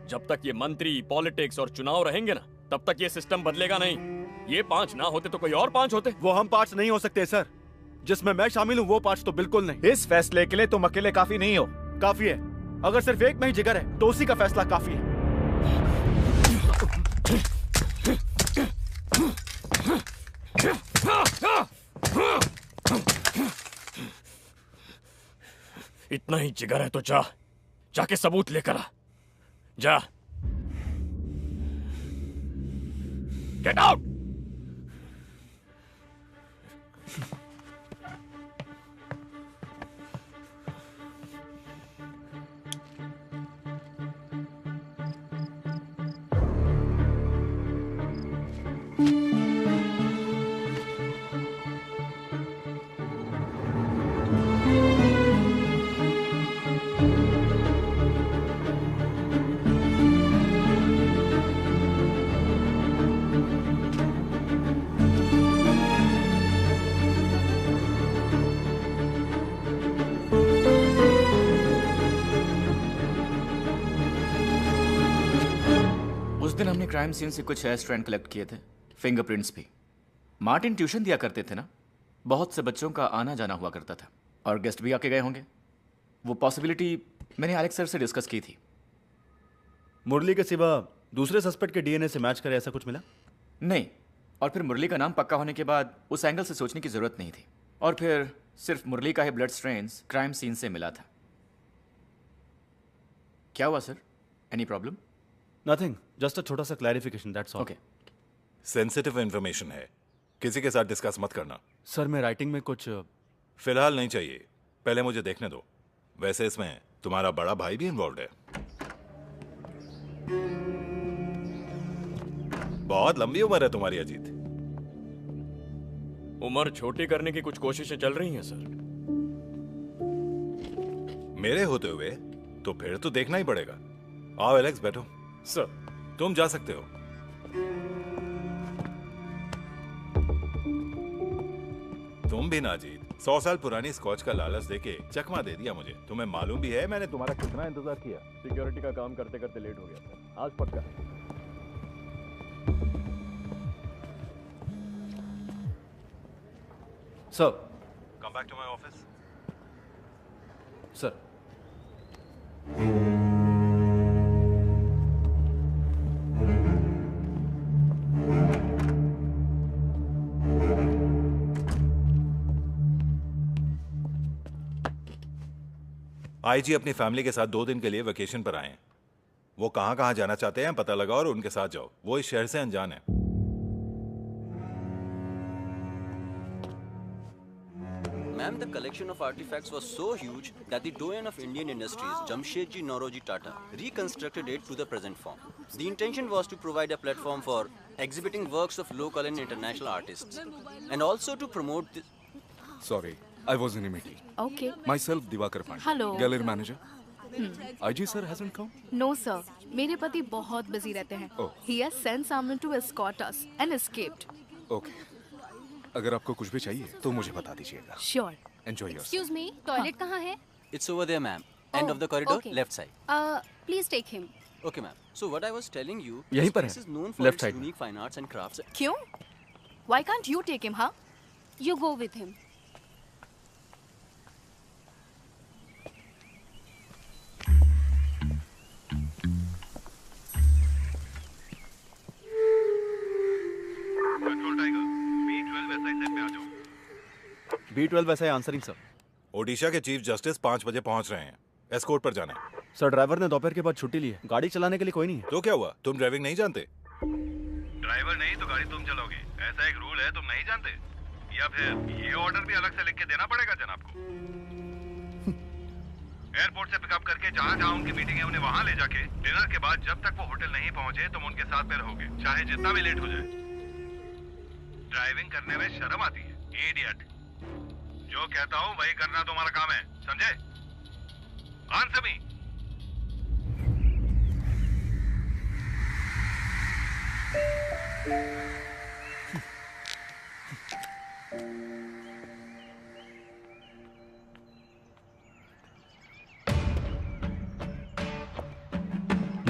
जब तक ये मंत्री, पॉलिटिक्स और चुनाव रहेंगे ना, तब तक ये सिस्टम बदलेगा नहीं। ये 5 ना होते तो कोई और 5 होते। वो हम 5 नहीं हो सकते सर, जिसमें मैं शामिल हूँ वो 5 तो बिल्कुल नहीं। इस फैसले के लिए तुम अकेले काफी नहीं हो। काफी है, अगर सिर्फ एक में ही जिगर है तो उसी का फैसला काफी है। इतना ही जिगर है तो जाके सबूत लेकर आ। जा। Get out. क्राइम सीन से कुछ हेयर स्ट्रैंड कलेक्ट किए थे, फिंगरप्रिंट्स भी। मार्टिन ट्यूशन दिया करते थे ना, बहुत से बच्चों का आना जाना हुआ करता था और गेस्ट भी आके गए होंगे। वो पॉसिबिलिटी मैंने एलेक्स सर से डिस्कस की थी। मुरली के सिवा दूसरे सस्पेक्ट के डीएनए से मैच करे ऐसा कुछ मिला? नहीं, और फिर मुरली का नाम पक्का होने के बाद उस एंगल से सोचने की जरूरत नहीं थी। और फिर सिर्फ मुरली का ही ब्लड स्ट्रेन्स क्राइम सीन से मिला था। क्या हुआ sir? Any problem? Nothing, just a छोटा सा clarification, that's all. Okay. Sensitive information है, किसी के साथ डिस्कस मत करना। सर मैं राइटिंग में कुछ फिलहाल नहीं चाहिए, पहले मुझे देखने दो। वैसे इसमें तुम्हारा बड़ा भाई भी इन्वॉल्व है। बहुत लंबी उम्र है तुम्हारी अजीत। उम्र छोटी करने की कुछ कोशिशें चल रही हैं सर। मेरे होते हुए तो फिर तो देखना ही पड़ेगा। आओ एलेक्स, बैठो। सर तुम जा सकते हो। तुम भी ना जीत, 100 साल पुरानी स्कॉच का लालच देके चकमा दे दिया मुझे। तुम्हें मालूम भी है मैंने तुम्हारा कितना इंतजार किया। सिक्योरिटी का काम करते करते लेट हो गया था, आज पक्का। Sir come back to my office. Sir IG अपनी फैमिली के साथ 2 दिन के लिए वेकेशन पर आए हैं। वो कहां कहां जाना चाहते हैं पता लगाओ और उनके साथ जाओ। वो इस शहर से अनजान है। Ma'am, the collection of artifacts was so huge that the doyen of Indian industries, Jamshedji Nauroji Tata, reconstructed it to the present form. The intention was to provide a platform for exhibiting works of local and international artists, and also to promote the... Sorry, I was in a meeting. Okay. Myself, Diwakar Pandey. Hello. Gallery manager. IG sir hasn't come? No sir, मेरे पति बहुत busy रहते हैं. Oh. He has sent someone to escort us and escaped. Okay. अगर आपको कुछ भी चाहिए तो मुझे बता दीजिएगा. Sure. Enjoy yourself. Excuse me, toilet कहाँ है? It's over there, ma'am. End of the corridor, okay. left side. Please take him. Okay, ma'am. So what I was telling you, यहीं this पर place है, is known for left its side. unique fine arts and crafts. क्यों? Why can't you take him, huh? You go with him. Control tiger, B12 SI set पे आ जाओ। B12 वैसा है answering sir. Odisha के chief justice 5 बजे पहुंच रहे हैं। एस्कॉर्ट पर जाना है। सर ड्राइवर ने दोपहर के बाद छुट्टी ली है, गाड़ी चलाने के लिए कोई नहीं है। तो क्या हुआ, तुम ड्राइविंग नहीं जानते? ड्राइवर नहीं तो गाड़ी तुम चलोगे, ऐसा एक रूल है, तुम नहीं जानते? या फिर ये ऑर्डर भी अलग से लिख के देना पड़ेगा जनाब को? एयरपोर्ट से पिकअप करके जहाँ जहाँ उनकी मीटिंग है उन्हें वहाँ ले जाके डिनर के बाद जब तक वो होटल नहीं पहुँचे तुम उनके साथ पे रहोगे, चाहे जितना भी लेट हो जाए। ड्राइविंग करने में शर्म आती है, इडियट। जो कहता हूँ वही करना तुम्हारा काम है, समझे? Answer me.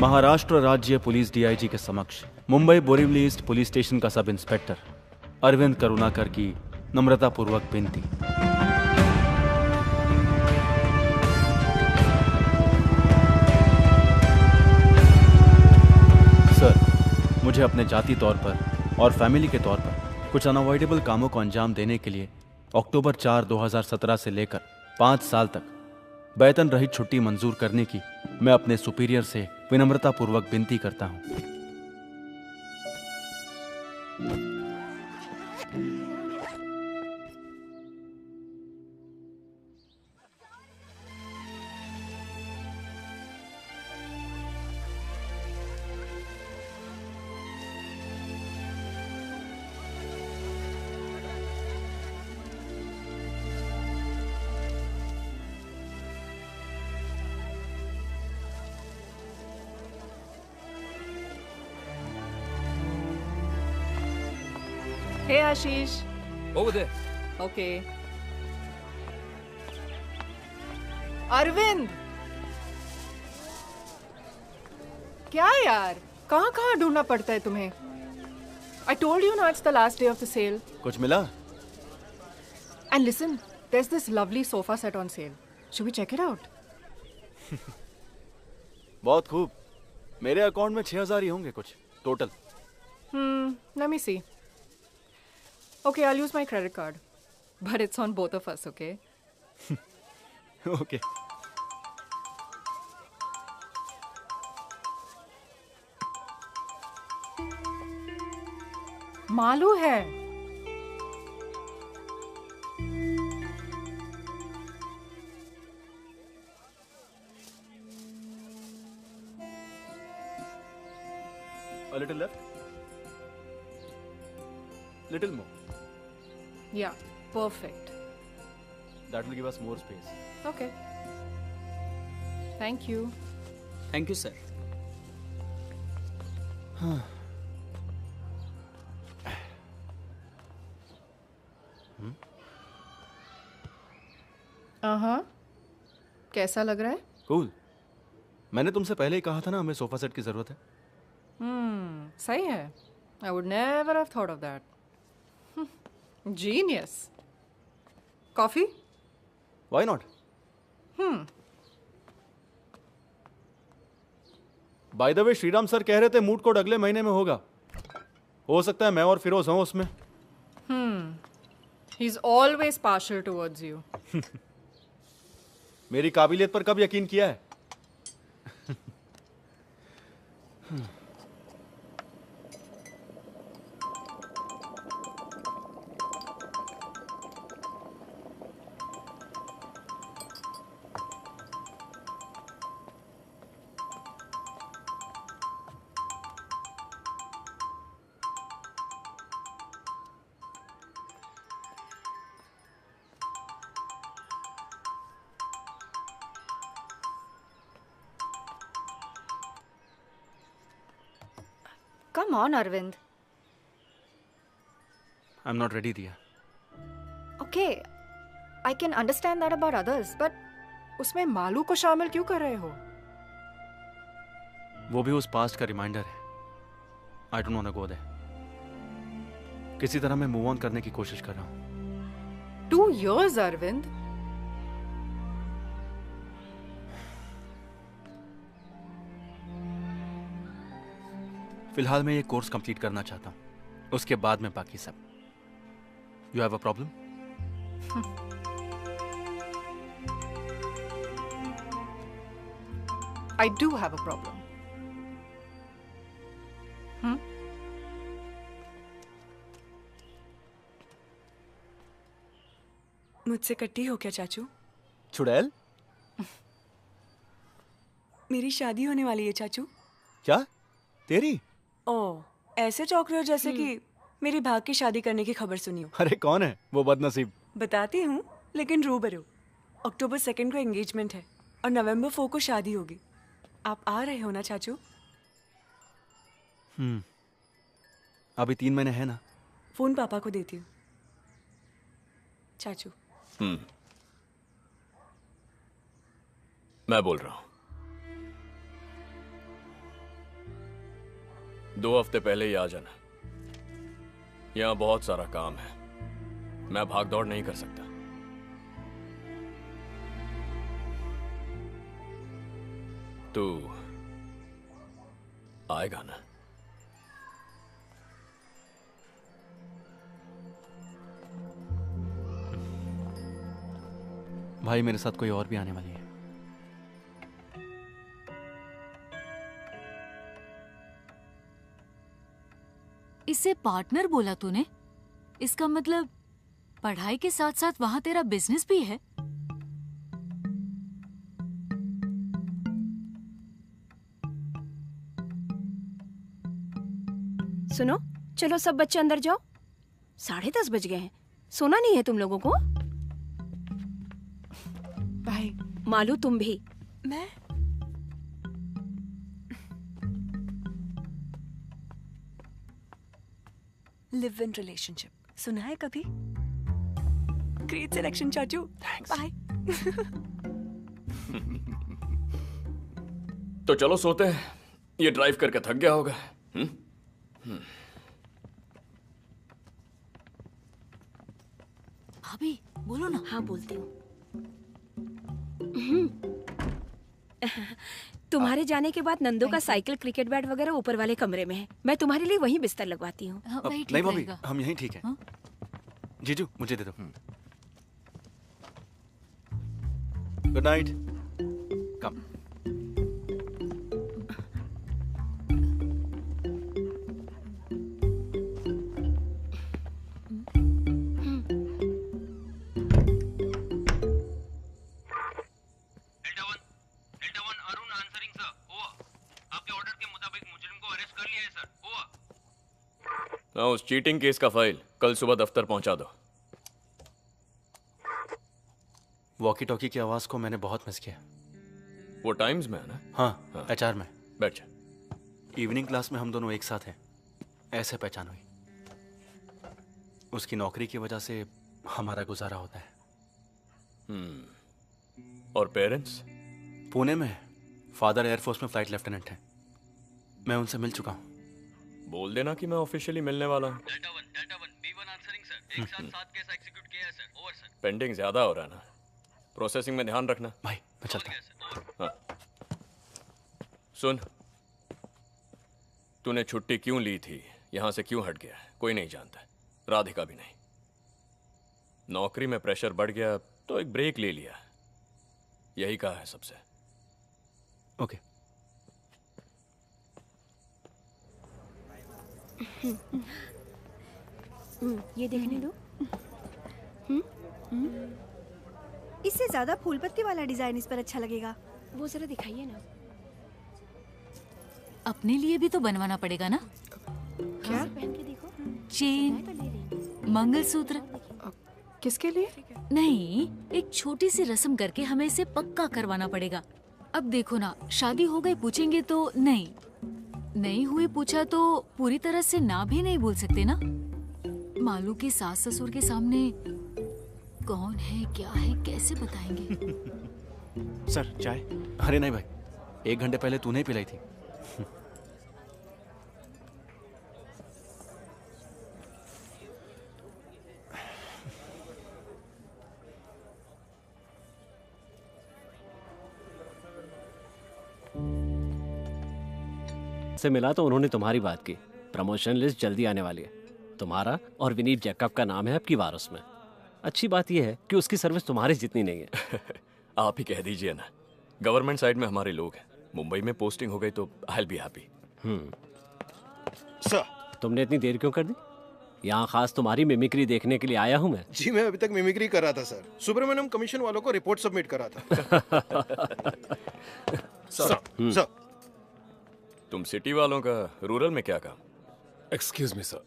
महाराष्ट्र राज्य पुलिस डीआईजी के समक्ष Mumbai Borivali east police station का सब इंस्पेक्टर अरविंद करुणाकर की नम्रतापूर्वक विनती। सर, मुझे अपने जाति तौर पर और फैमिली के तौर पर कुछ अनअवॉइडेबल कामों को अंजाम देने के लिए अक्टूबर 4, 2017 से लेकर 5 साल तक वेतन रहित छुट्टी मंजूर करने की मैं अपने सुपीरियर से विनम्रतापूर्वक विनती करता हूं। Hey Ashish. Over there. Okay. Arvind, क्या यार, कहाँ कहाँ ढूंढना पड़ता है तुम्हें? I told you now it's the last day of the sale. कुछ मिला? And listen, there's this lovely sofa set on sale. Should we check it out? बहुत खूब। मेरे अकाउंट में 6,000 ही होंगे कुछ total. Let me see. Okay, I'll use my credit card. But it's on both of us, okay? Okay. Malu है। A little left. Little more. Yeah, perfect. That will give us more space. Okay. Thank you. Thank you sir. कैसा लग रहा है? Cool. मैंने तुमसे पहले ही कहा था ना हमें सोफा सेट की जरूरत है। सही है। I would never have thought of that. Genius. Coffee? Why not? By the way Shriram sir कह रहे थे मूड कोर्ट अगले महीने में होगा। हो सकता है मैं और फिरोज हूं उसमें। He's always partial towards you. मेरी काबिलियत पर कब यकीन किया है? Come on, Arvind. I'm not ready, Diya. Okay, I can understand that about others, but उसमें मालू को शामिल क्यों कर रहे हो? वो भी उस पास्ट का रिमाइंडर है। I don't want to go there. किसी तरह मैं मूव ऑन करने की कोशिश कर रहा हूँ। 2 years, Arvind. फिलहाल मैं ये कोर्स कंप्लीट करना चाहता हूँ, उसके बाद में बाकी सब। You have a problem? I do have a problem. मुझसे कट्टी हो क्या चाचू? चुड़ैल? मेरी शादी होने वाली है चाचू। क्या? तेरी? ओह, ऐसे चौंक रहे हो जैसे कि मेरी भाग की शादी करने की खबर सुनी हो। अरे कौन है वो बदनसीब? बताती हूँ, लेकिन रूबरू। अक्टूबर 2 को एंगेजमेंट है और नवंबर 4 को शादी होगी। आप आ रहे हो ना चाचू? अभी 3 महीने है ना। फोन पापा को देती हूँ। चाचू। मैं बोल रहा हूं। 2 हफ्ते पहले ही आ जाना। यहां बहुत सारा काम है, मैं भाग दौड़ नहीं कर सकता। तू आएगा ना? भाई मेरे साथ कोई और भी आने वाली है। इसे पार्टनर बोला तूने? इसका मतलब पढ़ाई के साथ साथ वहां तेरा बिजनेस भी है? सुनो, चलो सब बच्चे अंदर जाओ। 10:30 बज गए हैं। सोना नहीं है तुम लोगों को? भाई मालू तुम भी। मैं लिव इन रिलेशनशिप सुना है कभी? ग्रेट सिलेक्शन चाचू। बाय। तो चलो सोते हैं, ये ड्राइव करके थक गया होगा। भाभी बोलो ना। हाँ बोलती हूँ। तुम्हारे जाने के बाद नंदो का साइकिल, क्रिकेट बैट वगैरह ऊपर वाले कमरे में है। मैं तुम्हारे लिए वहीं बिस्तर लगवाती हूँ। नहीं भाभी, हम यहीं ठीक है। जीजू मुझे दे दो। Good night. कम। उस चीटिंग केस का फाइल कल सुबह दफ्तर पहुंचा दो। वॉकी टॉकी की आवाज को मैंने बहुत मिस किया। वो टाइम्स में है ना? हाँ, एचआर में। बैठ जा। इवनिंग क्लास में हम दोनों एक साथ हैं, ऐसे पहचान हुई। उसकी नौकरी की वजह से हमारा गुजारा होता है। और पेरेंट्स? पुणे में। फादर एयरफोर्स में फ्लाइट लेफ्टिनेंट हैं। मैं उनसे मिल चुका हूँ। बोल देना कि मैं ऑफिशियली मिलने वाला हूँ। पेंडिंग ज्यादा हो रहा है ना, प्रोसेसिंग में ध्यान रखना। भाई मैं चलता हूँ। हाँ। सुन, तूने छुट्टी क्यों ली थी, यहाँ से क्यों हट गया, कोई नहीं जानता, राधिका भी नहीं। नौकरी में प्रेशर बढ़ गया तो एक ब्रेक ले लिया, यही कहा है सबसे। ओके। ये देखने दो। इससे ज्यादा फूल पत्ती वाला डिजाइन इस पर अच्छा लगेगा। वो जरा दिखाइए ना। अपने लिए भी तो बनवाना पड़ेगा ना। क्या? पहन के देखो। चेन, मंगलसूत्र। किसके लिए? नहीं, एक छोटी सी रस्म करके हमें इसे पक्का करवाना पड़ेगा। अब देखो ना, शादी हो गई पूछेंगे तो नहीं हुई पूछा तो पूरी तरह से ना भी नहीं बोल सकते ना। मालू के सास ससुर के सामने कौन है क्या है कैसे बताएंगे। सर चाय? अरे नहीं भाई, 1 घंटे पहले तूने ही पिलाई थी। से मिला तो उन्होंने तुम्हारी बात की। प्रमोशन लिस्ट जल्दी आने वाली है। तुम्हारा और विनीत जैकब का नाम है आपकी बार उसमें। अच्छी बात यह है कि उसकी सर्विस तुम्हारी जितनी नहीं है। आप ही कह दीजिए ना, गवर्नमेंट साइड में हमारे लोग हैं। मुंबई में पोस्टिंग हो गई तो I will be happy. Sir, तुमने इतनी देर क्यों कर दी? यहाँ खास तुम्हारी मिमिक्री देखने के लिए आया हूँ मैं। जी मैं अभी तक मिमिक्री कर रहा था सर। सुब्रमण्यम कमीशन वालों को रिपोर्ट सबमिट करा था। सर, तुम सिटी वालों का रूरल में क्या काम? Excuse me sir.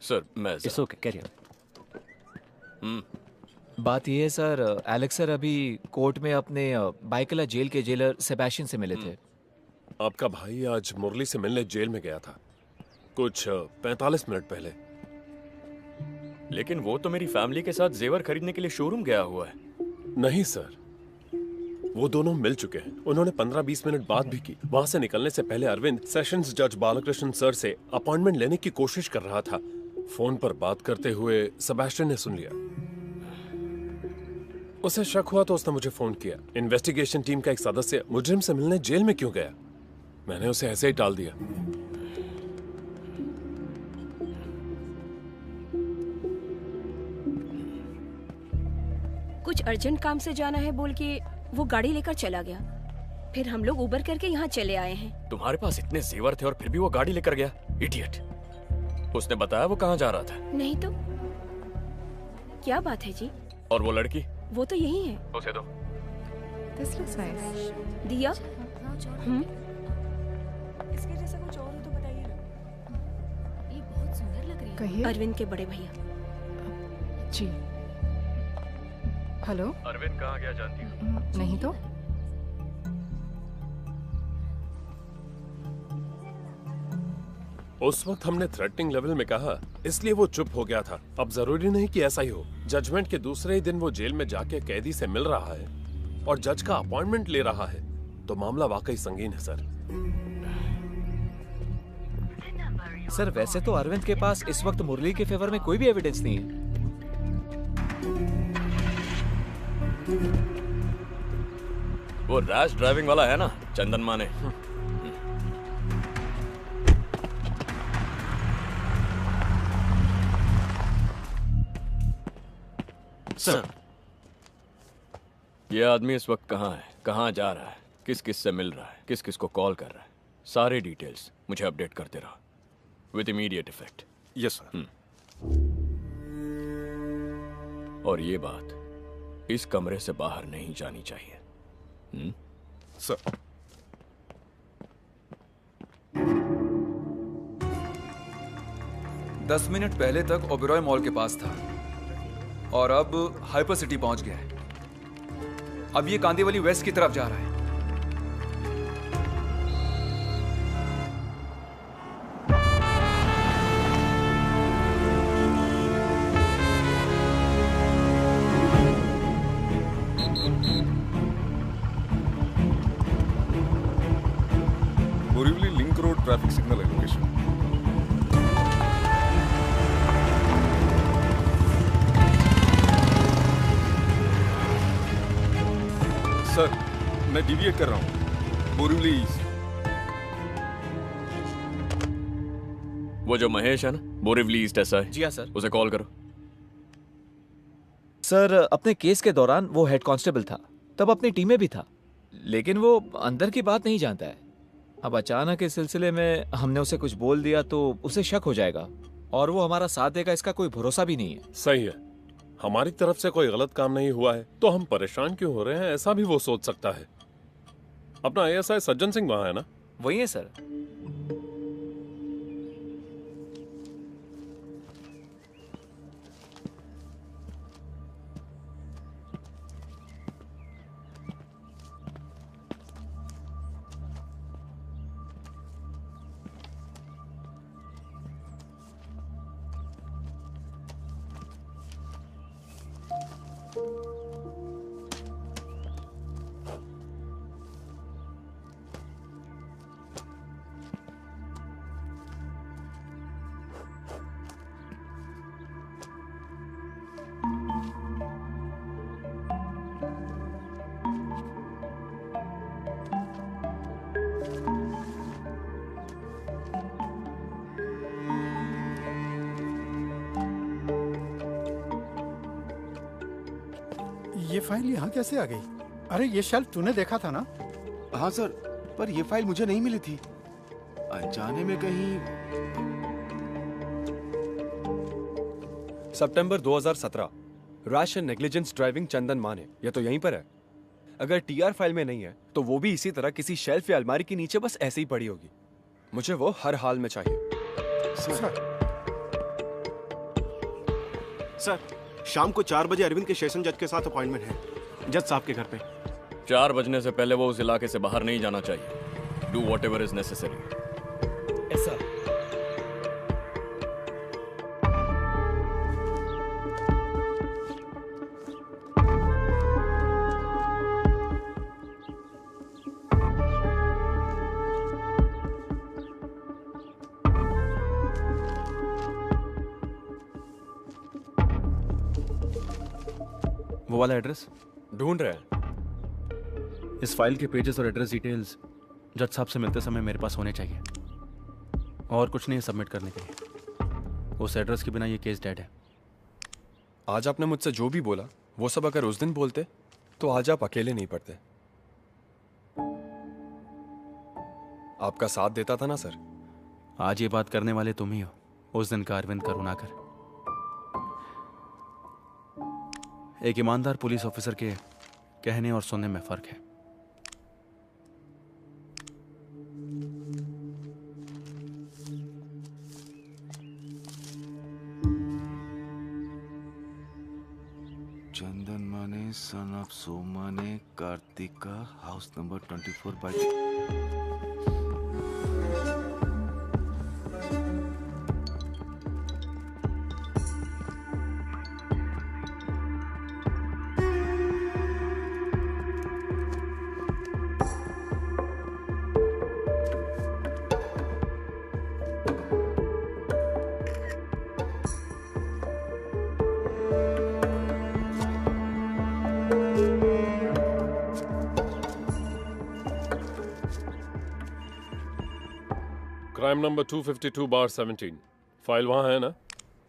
सर मैं इट्स ओके, कैरी ऑन। बात यह है सर, एलेक्स सर अभी कोर्ट में अपने बाइकला जेल के जेलर सेबेस्टियन से मिले थे। आपका भाई आज मुरली से मिलने जेल में गया था कुछ 45 मिनट पहले। लेकिन वो तो मेरी फैमिली के साथ जेवर खरीदने के लिए शोरूम गया हुआ है। नहीं सर, वो दोनों मिल चुके हैं। उन्होंने 15-20 मिनट बात भी की। वहां से निकलने से पहले अरविंद सेशंस जज बालकृष्ण सर से अपॉइंटमेंट लेने की कोशिश कर रहा था। फोन पर बात करते हुए सेबेस्टियन ने सुन लिया। उसे शक हुआ तो उसने मुझे फोन किया। इन्वेस्टिगेशन टीम का एक सदस्य मुजरिम से मिलने जेल में क्यों गया? मैंने उसे ऐसे ही टाल दिया। कुछ अर्जेंट काम से जाना है बोल के वो गाड़ी लेकर चला गया। फिर हम लोग उबर करके यहाँ चले आए हैं। तुम्हारे पास इतने जेवर थे और फिर भी वो गाड़ी लेकर गया? इडियट। उसने बताया वो कहाँ जा रहा था? नहीं तो क्या बात है जी? और वो लड़की? वो तो यही है। उसे दो। This looks nice. दिया? इसके जैसा कुछ और हो तो बताइए ना। ये बहुत सुंदर लग रही है। कहिए। अरविंद के बड़े भैया। जी। हेलो। अरविंद कहाँ गया जानती हो? नहीं तो। उस वक्त हमने थ्रेटनिंग लेवल में कहा, इसलिए वो चुप हो गया था। अब जरूरी नहीं कि ऐसा ही हो। जजमेंट के दूसरे ही दिन वो जेल में जाके कैदी से मिल रहा है और जज का अपॉइंटमेंट ले रहा है, तो मामला वाकई संगीन है सर। सर वैसे तो अरविंद के पास इस वक्त मुरली के फेवर में कोई भी एविडेंस नहीं है। वो रैश ड्राइविंग वाला है ना, चंदन माने। सर, ये आदमी इस वक्त कहाँ है, कहाँ जा रहा है, किस किस से मिल रहा है, किस किस को कॉल कर रहा है, सारे डिटेल्स मुझे अपडेट करते रहो with immediate effect. Yes sir. और ये बात इस कमरे से बाहर नहीं जानी चाहिए। सर। दस मिनट पहले तक ओबेरॉय मॉल के पास था और अब हाइपर सिटी पहुंच गया है। अब ये कांदीवली वेस्ट की तरफ जा रहा है। Borivali link road traffic signal है लोकेशन। सर, मैं डिविएट कर रहा हूँ बोरीवली ईस्ट। वो जो महेश है ना, बोरीवली ईस्ट ऐसा है। जी हाँ सर। उसे कॉल करो। सर अपने केस के दौरान वो हेड कांस्टेबल था, तब अपनी टीम में भी था, लेकिन वो अंदर की बात नहीं जानता है। अब अचानक इस सिलसिले में हमने उसे कुछ बोल दिया तो उसे शक हो जाएगा और वो हमारा साथ देगा, इसका कोई भरोसा भी नहीं है। सही है, हमारी तरफ से कोई गलत काम नहीं हुआ है तो हम परेशान क्यों हो रहे हैं, ऐसा भी वो सोच सकता है। अपना ASI सज्जन सिंह वहां है ना? वही है सर। ये फाइल यहाँ कैसे आ गई? अरे ये शेल्फ तूने देखा था ना? हाँ सर, पर ये फाइल मुझे नहीं मिली थी। अनजाने में कहीं। सितंबर 2017, रैश एंड नेग्लिजेंस ड्राइविंग चंदन माने, ये तो यहीं पर है। अगर TR फाइल में नहीं है तो वो भी इसी तरह किसी शेल्फ या अलमारी के नीचे बस ऐसे ही पड़ी होगी। मुझे वो हर हाल में चाहिए। सर, शाम को 4 बजे अरविंद के सेशन जज के साथ अपॉइंटमेंट है, जज साहब के घर पे। 4 बजने से पहले वो उस इलाके से बाहर नहीं जाना चाहिए। Do whatever is necessary. Yes sir. वो वाला एड्रेस ढूंढ रहे हैं। इस फाइल के पेजेस और एड्रेस डिटेल्स जज साहब से मिलते समय मेरे पास होने चाहिए, और कुछ नहीं सबमिट करने के लिए। उस एड्रेस के बिना ये केस डेड है। आज आपने मुझसे जो भी बोला वो सब अगर उस दिन बोलते तो आज आप अकेले नहीं पड़ते। आपका साथ देता था ना सर। आज ये बात करने वाले तुम ही हो, उस दिन का अरविंद करुणाकर। एक ईमानदार पुलिस ऑफिसर के कहने और सुनने में फर्क है। Chandan Mane son of Somane, Kartika, house number 24/। Crime number 252/17। File वहाँ है ना?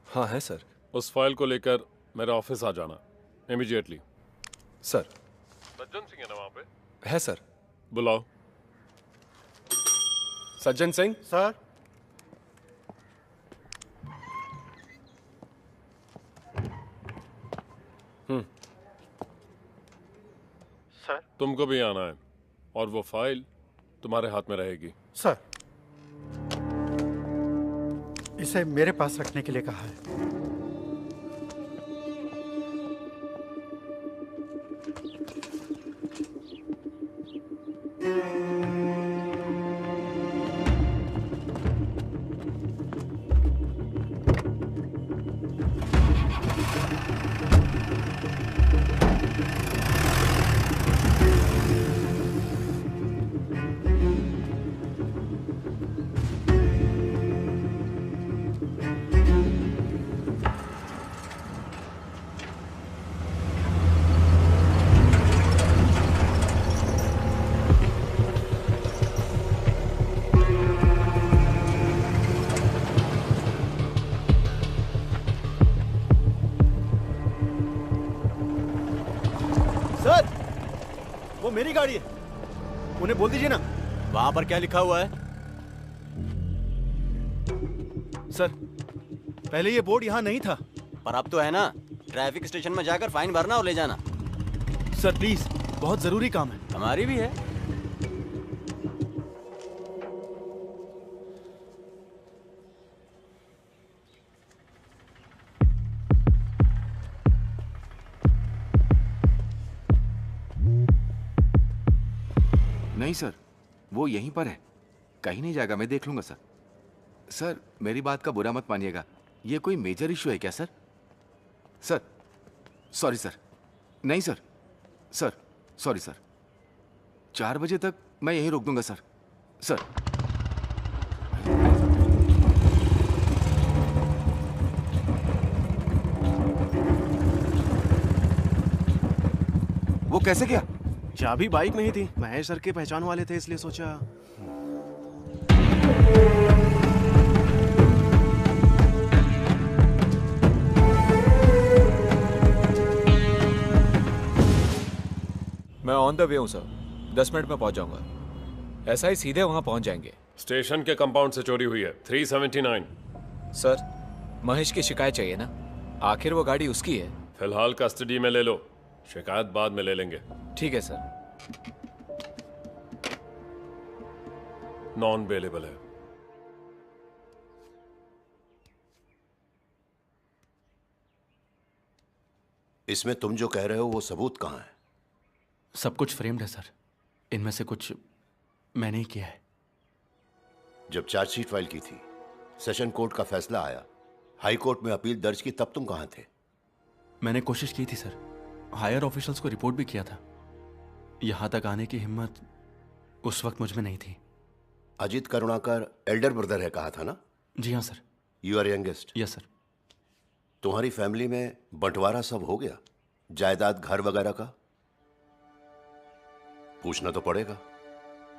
हाँ है सर। उस फाइल को लेकर मेरे ऑफिस आ जाना इमीडिएटली। सर। सज्जन सिंह है ना वहाँ पे? है सर। बुलाओ। सज्जन सिंह। सर। सर। तुमको भी आना है और वो फाइल तुम्हारे हाथ में रहेगी। सर, इसे मेरे पास रखने के लिए कहा है। मेरी गाड़ी है, उन्हें बोल दीजिए ना। वहां पर क्या लिखा हुआ है? सर, पहले ये बोर्ड यहाँ नहीं था। पर अब तो है ना। ट्रैफिक स्टेशन में जाकर फाइन भरना और ले जाना। सर प्लीज, बहुत जरूरी काम है। हमारी भी है। नहीं सर, वो यहीं पर है, कहीं नहीं जाएगा, मैं देख लूंगा सर। सर मेरी बात का बुरा मत मानिएगा, ये कोई मेजर इशू है क्या सर? Sir sorry sir. नहीं सर, सर सॉरी सर। 4 बजे तक मैं यहीं रोक दूंगा सर। सर वो कैसे किया? चाबी बाइक में ही थी, महेश सर के पहचान वाले थे इसलिए सोचा। मैं ऑन द वे हूं सर, 10 मिनट में पहुंच जाऊंगा। एसआई सीधे वहां पहुंच जाएंगे। स्टेशन के कंपाउंड से चोरी हुई है 379। सर महेश की शिकायत चाहिए ना, आखिर वो गाड़ी उसकी है। फिलहाल कस्टडी में ले लो, शिकायत बाद में ले लेंगे। ठीक है सर। नॉन बेलेबल है। इसमें तुम जो कह रहे हो वो सबूत कहाँ है? सब कुछ फ्रेम्ड है सर, इनमें से कुछ मैंने ही किया है। जब चार्जशीट फाइल की थी, सेशन कोर्ट का फैसला आया, हाई कोर्ट में अपील दर्ज की, तब तुम कहाँ थे? मैंने कोशिश की थी सर, हायर ऑफिशियल्स को रिपोर्ट भी किया था। यहां तक आने की हिम्मत उस वक्त मुझ में नहीं थी। अजीत करुणाकर एल्डर ब्रदर है कहा था ना? जी हाँ sir. You are youngest? Yes sir. तुम्हारी फैमिली में बंटवारा सब हो गया, जायदाद घर वगैरह का? पूछना तो पड़ेगा।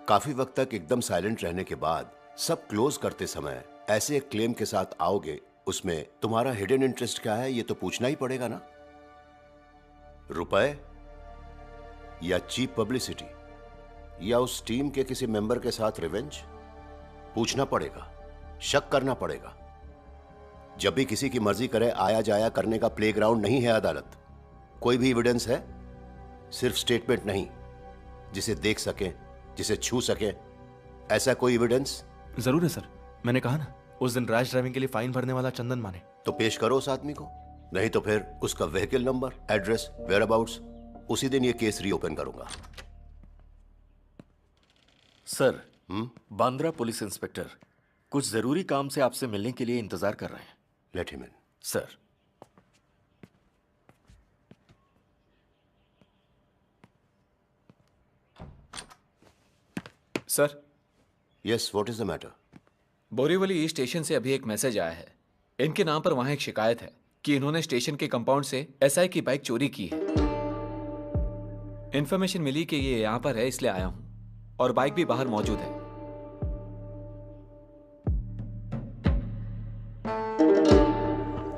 काफी वक्त तक एकदम साइलेंट रहने के बाद सब क्लोज करते समय ऐसे एक क्लेम के साथ आओगे, उसमें तुम्हारा हिडन इंटरेस्ट क्या है ये तो पूछना ही पड़ेगा ना। रुपए या चीप पब्लिसिटी या उस टीम के किसी मेंबर के साथ रिवेंज? पूछना पड़ेगा, शक करना पड़ेगा। जब भी किसी की मर्जी करे आया जाया करने का प्लेग्राउंड नहीं है अदालत। कोई भी एविडेंस है, सिर्फ स्टेटमेंट नहीं, जिसे देख सके, जिसे छू सके, ऐसा कोई एविडेंस? जरूर है सर, मैंने कहा ना उस दिन रैश ड्राइविंग के लिए फाइन भरने वाला चंदन माने। तो पेश करो उस आदमी को, नहीं तो फिर उसका व्हीकल नंबर, एड्रेस, वेयरअबाउट्स, उसी दिन ये केस रीओपन करूंगा। सर, बांद्रा पुलिस इंस्पेक्टर कुछ जरूरी काम से आपसे मिलने के लिए इंतजार कर रहे हैं। Let him in. Sir. Sir. Yes, what is the matter? Borivali station से अभी एक मैसेज आया है। इनके नाम पर वहां एक शिकायत है कि इन्होंने स्टेशन के कंपाउंड से एसआई की बाइक चोरी की है। इन्फॉर्मेशन मिली कि ये यहां पर है, इसलिए आया हूं, और बाइक भी बाहर मौजूद है।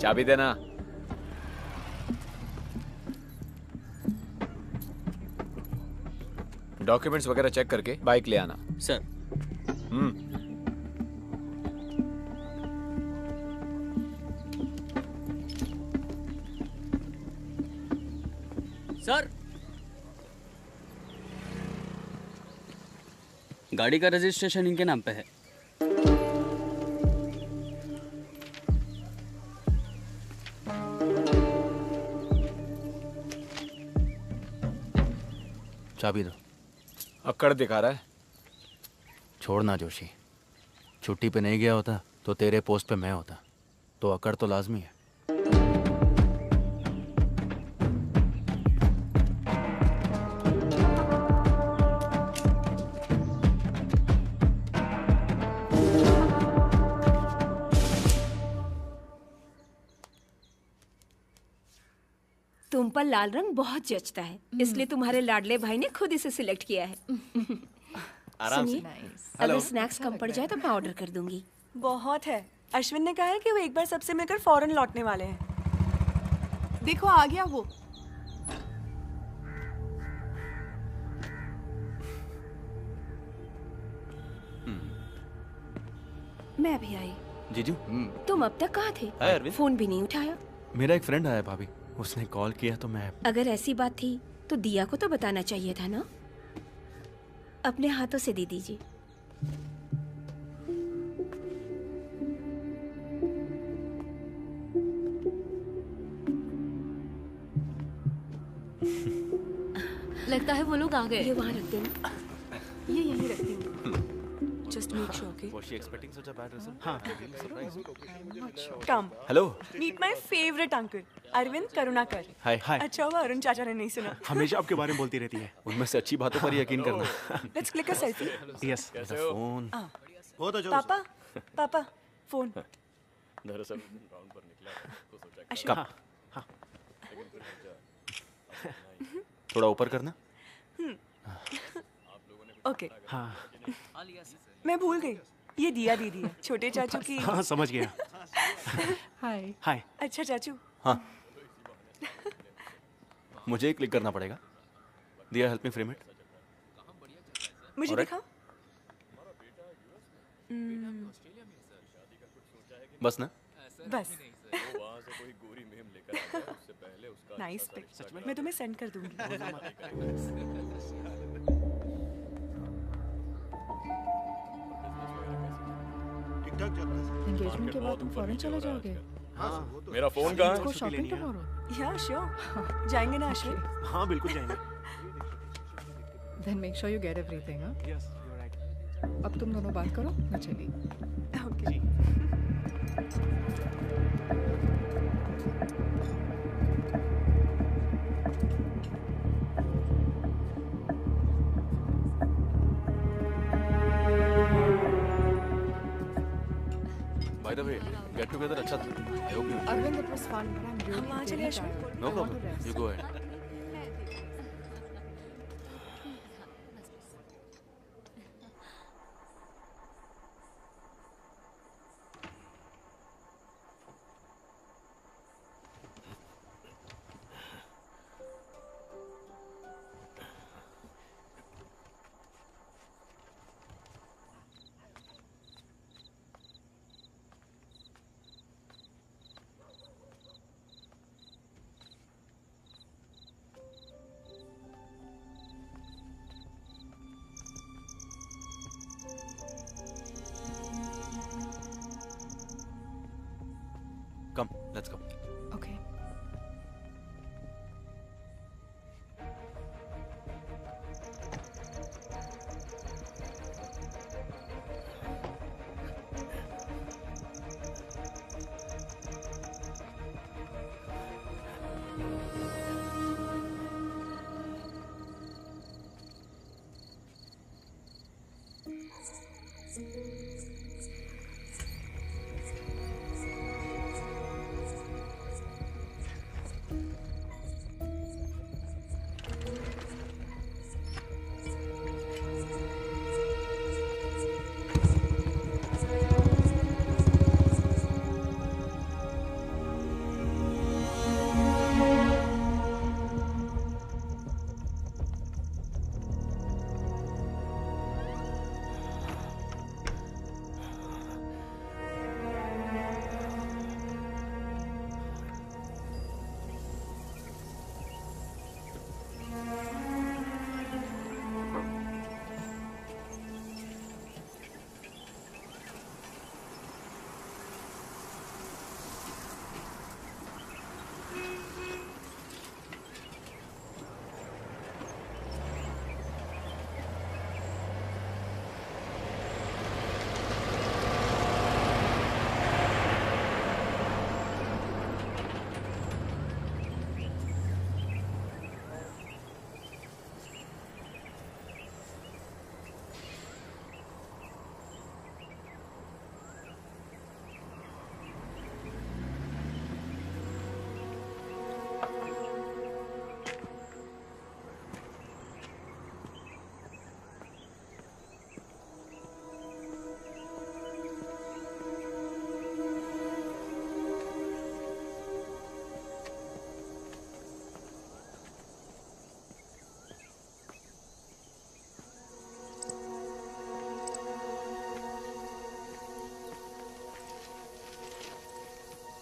चाबी देना। डॉक्यूमेंट्स वगैरह चेक करके बाइक ले आना। सर। सर, गाड़ी का रजिस्ट्रेशन इनके नाम पे है। चाबी दो। अक्कड़ दिखा रहा है। छोड़ना जोशी, छुट्टी पे नहीं गया होता तो तेरे पोस्ट पे मैं होता, तो अकड़ तो लाजमी है। तुम पर लाल रंग बहुत जचता है, इसलिए तुम्हारे लाडले भाई ने खुद इसे सिलेक्ट किया है। आराम से। सुनिए, अगर स्नैक्स कम पड़ जाए तो मैं ऑर्डर कर दूंगी। बहुत है। अश्विन ने कहा है कि वो एक बार सबसे मिलकर फौरन लौटने वाले हैं। देखो आ गया वो। मैं भी आई। जीजू, तुम अब तक कहाँ थे? हाय अरविंद। फोन भी नहीं उठाया। मेरा एक फ्रेंड आया भाभी, उसने कॉल किया तो मैं। अगर ऐसी बात थी तो दिया को तो बताना चाहिए था ना। अपने हाथों से दे दीजिए। लगता है वो लोग आ गए। ये वहाँ रख देना। ये यहीं रखती हूँ। Just make sure, okay? Was she expecting such a bad result? हाँ। Come. Hello. Meet my favorite uncle, Arvind Karunakar. हाय हाय। अच्छा हुआ अरुण चाचा ने नहीं सुना। हमेशा आपके बारे में बोलती रहती है। उनमें से अच्छी बातों पर यकीन करना। Let's click a selfie. Yes. Phone. हो तो जो। पापा, पापा, फोन। दरअसल राउंड पर निकला तो सोचा कि अश्विन। हाँ। थोड़ा ऊपर करना। ओके। हाँ। मैं भूल गई, ये दिया दीदी है, छोटे चाचू की। हाँ समझ गया। हाय। हाय। अच्छा चाचू। हाँ। मुझे क्लिक करना पड़ेगा। दिया हेल्प मी फ्रेम इट। मुझे दिखाओ। बस ना। बस। वहाँ से कोई गोरी मेम लेकर आ गया, उससे पहले उसका नाइस पिक। मैं तुम्हें सेंड कर दूंगी। एंगेजमेंट के बाद तुम फौरन चले जाओगे? हाँ। मेरा फोन कहाँ को है? Shopping tomorrow. या श्योर। जाएंगे ना अश्विन? हाँ बिल्कुल जाएंगे। Then make sure you get everything, हाँ? Yes, you're right. अब तुम दोनों बात करो, मैं चली। Okay. By the way, get together अच्छा था। I hope you enjoyed. Arvind, it was fun, but I'm really हम वहाँ चले really Ashwin? tired. No I want to problem. rest. You go ahead.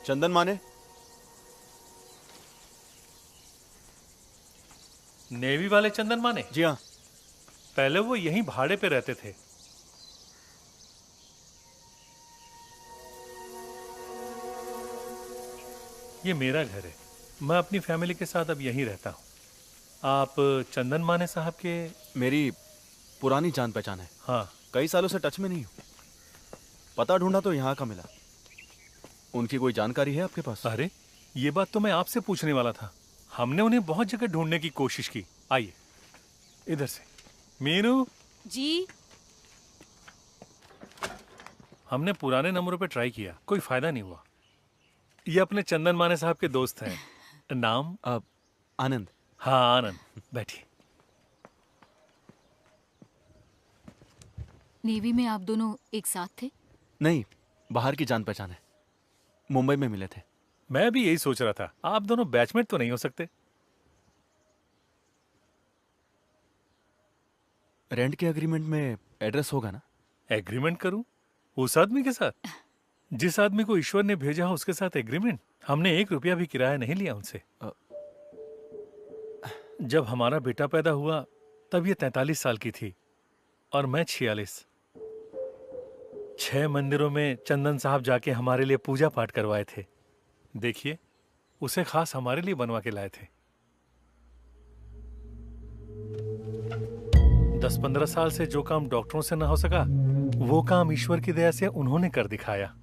चंदन माने? नेवी वाले चंदन माने? जी हाँ। पहले वो यहीं भाड़े पे रहते थे। ये मेरा घर है। मैं अपनी फैमिली के साथ अब यहीं रहता हूँ। आप चंदन माने साहब के? मेरी पुरानी जान पहचान है। हाँ। कई सालों से टच में नहीं हूँ। पता ढूंढा तो यहाँ का मिला। उनकी कोई जानकारी है आपके पास? अरे ये बात तो मैं आपसे पूछने वाला था। हमने उन्हें बहुत जगह ढूंढने की कोशिश की। आइए इधर से। मीनू जी। हमने पुराने नंबरों पे ट्राई किया, कोई फायदा नहीं हुआ। ये अपने चंदन माने साहब के दोस्त हैं। नाम? आनंद। हाँ आनंद, बैठिए। नेवी में आप दोनों एक साथ थे? नहीं, बाहर की जान पहचान है। मुंबई में मिले थे। मैं भी यही सोच रहा था, आप दोनों बैचमेट तो नहीं हो सकते? रेंट के एग्रीमेंट में एड्रेस होगा ना? एग्रीमेंट करूं? उस आदमी के साथ? जिस आदमी को ईश्वर ने भेजा हो उसके साथ एग्रीमेंट? हमने 1 रुपया भी किराया नहीं लिया उनसे। जब हमारा बेटा पैदा हुआ तब ये 43 साल की थी और मैं 46। 6 मंदिरों में चंदन साहब जाके हमारे लिए पूजा पाठ करवाए थे। देखिए, उसे खास हमारे लिए बनवा के लाए थे। 10-15 साल से जो काम डॉक्टरों से ना हो सका, वो काम ईश्वर की दया से उन्होंने कर दिखाया।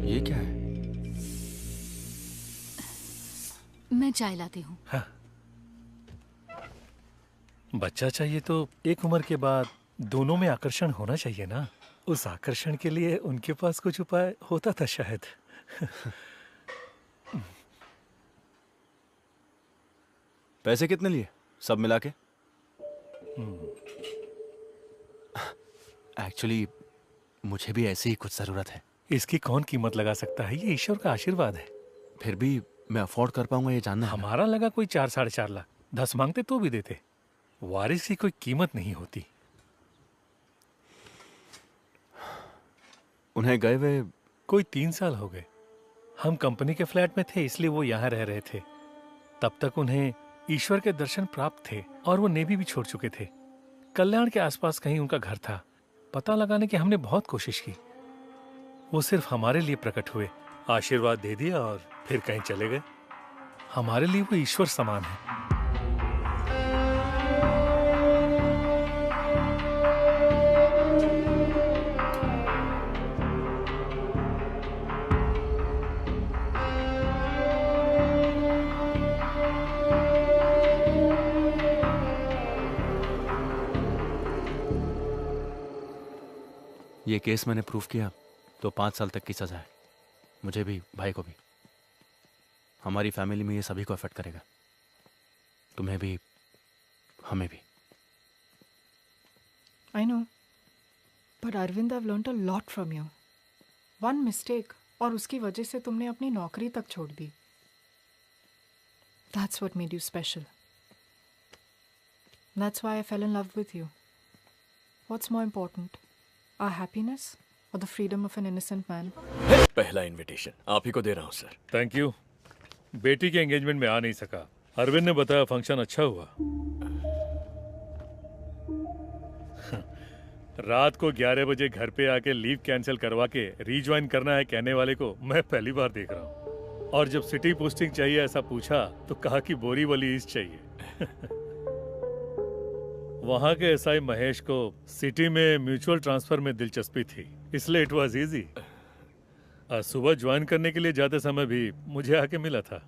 ये क्या है? मैं चाय लाती हूँ। हाँ। बच्चा चाहिए तो एक उम्र के बाद दोनों में आकर्षण होना चाहिए ना। उस आकर्षण के लिए उनके पास कुछ उपाय होता था शायद। पैसे कितने लिए सब मिला के? एक्चुअली मुझे भी ऐसी ही कुछ जरूरत है। इसकी कौन कीमत लगा सकता है? ये ईश्वर का आशीर्वाद है। फिर भी मैं अफोर्ड कर पाऊंगा ये जानना है। हमारा लगा कोई 4-4.5 लाख। 10 मांगते तो भी देते। वारिस की कोई कीमत नहीं होती। उन्हें गए हुए कोई 3 साल हो गए। हम कंपनी के फ्लैट में थे इसलिए वो यहाँ रह रहे थे। तब तक उन्हें ईश्वर के दर्शन प्राप्त थे और वो नेवी भी छोड़ चुके थे। कल्याण के आसपास कहीं उनका घर था। पता लगाने की हमने बहुत कोशिश की। वो सिर्फ हमारे लिए प्रकट हुए, आशीर्वाद दे दिया और फिर कहीं चले गए। हमारे लिए वो ईश्वर समान है। ये केस मैंने प्रूफ किया तो 5 साल तक की सजा है। मुझे भी, भाई को भी। हमारी फैमिली में ये सभी को अफेक्ट करेगा। तुम्हें भी, हमें भी। I know. But Arvind, I've learned a lot from you. One mistake और उसकी वजह से तुमने अपनी नौकरी तक छोड़ दी। That's what made you special. That's why I fell in love with you. What's more important? Our happiness or the freedom of an innocent man? पहला इनविटेशन आप ही को दे रहा हूँ सर। Thank you. बेटी के एंगेजमेंट में आ नहीं सका। अरविंद ने बताया फंक्शन अच्छा हुआ। रात को 11 बजे घर पे आके लीव कैंसिल करवा के रीज्वाइन करना है कहने वाले को मैं पहली बार देख रहा हूँ। और जब सिटी पोस्टिंग चाहिए ऐसा पूछा तो कहा कि बोरीवली ईस्ट चाहिए। वहां के एसआई महेश को सिटी में म्यूचुअल ट्रांसफर में दिलचस्पी थी, इसलिए इट वाज इजी। सुबह ज्वाइन करने के लिए जाते समय भी मुझे आके मिला था।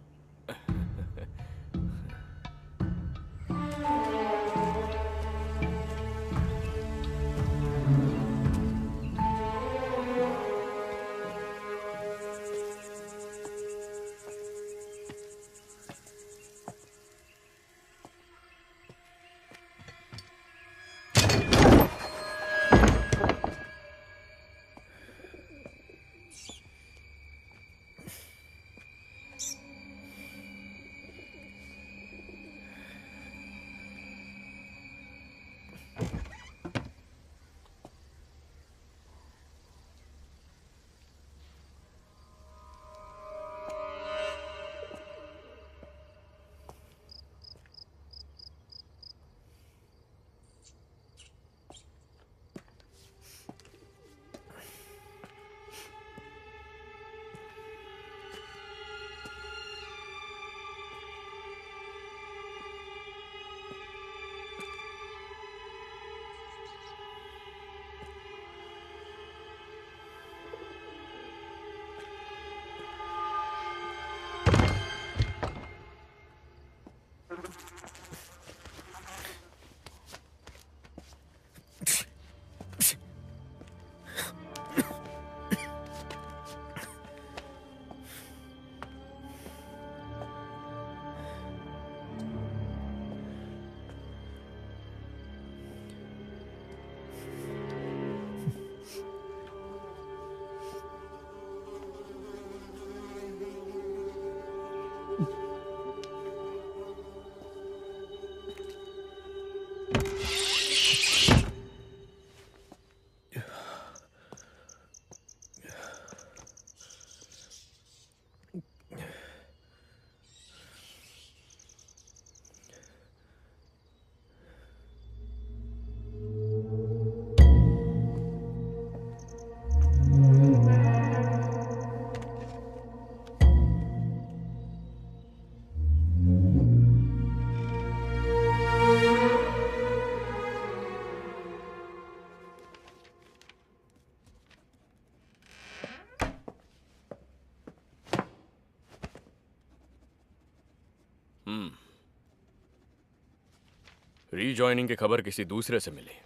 रीजॉइनिंग की खबर किसी दूसरे से मिली।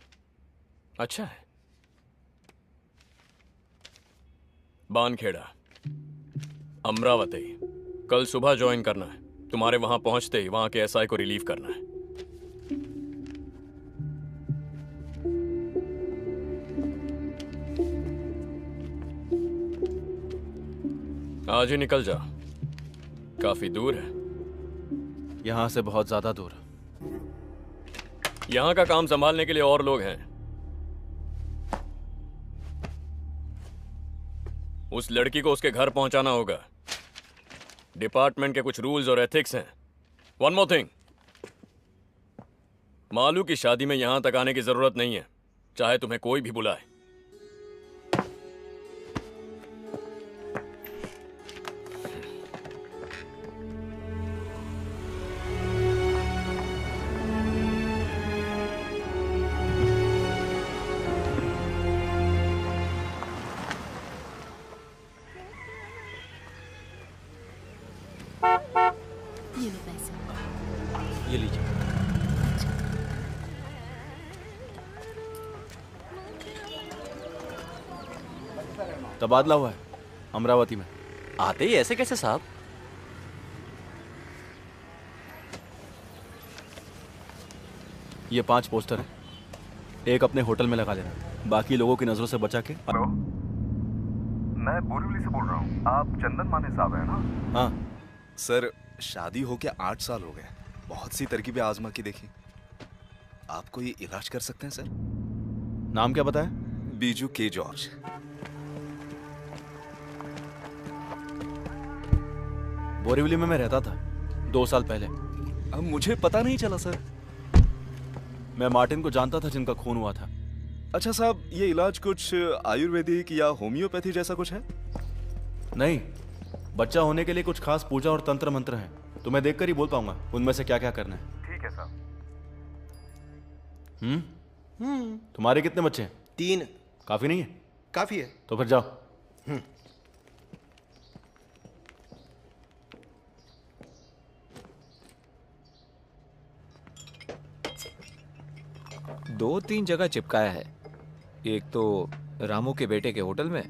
अच्छा है। बानखेड़ा, अमरावती, कल सुबह ज्वाइन करना है। तुम्हारे वहां पहुंचते ही वहां के एसआई को रिलीव करना है। आज ही निकल जा, काफी दूर है। यहां से बहुत ज्यादा दूर। यहां का काम संभालने के लिए और लोग हैं। उस लड़की को उसके घर पहुंचाना होगा। डिपार्टमेंट के कुछ रूल्स और एथिक्स हैं। वन मोर थिंग, मालू की शादी में यहां तक आने की जरूरत नहीं है, चाहे तुम्हें कोई भी बुलाए। ये लो पैसे। ये लीजिए। तबादला हुआ है अमरावती में। आते ही ऐसे कैसे साहब? ये 5 पोस्टर हैं। एक अपने होटल में लगा देना, बाकी लोगों की नजरों से बचा के। हेलो, मैं बोरीवली से बोल रहा हूँ। आप चंदन माने साहब हैं ना? हाँ सर, शादी होके 8 साल हो गए। बहुत सी तरकीबें आजमा की देखी। आपको ये इलाज कर सकते हैं सर? नाम क्या बताया? बीजू के जॉर्ज। बोरीवली में मैं रहता था 2 साल पहले। अब मुझे पता नहीं चला सर। मैं मार्टिन को जानता था जिनका खून हुआ था। अच्छा साहब, ये इलाज कुछ आयुर्वेदिक या होम्योपैथी जैसा कुछ है? नहीं, बच्चा होने के लिए कुछ खास पूजा और तंत्र मंत्र हैं। तुम्हें देखकर ही बोल पाऊंगा उनमें से क्या क्या करना है। ठीक है साहब। तुम्हारे कितने बच्चे हैं? 3। काफी नहीं है? काफी है। तो फिर जाओ। दो तीन जगह चिपकाया है। एक तो रामू के बेटे के होटल में।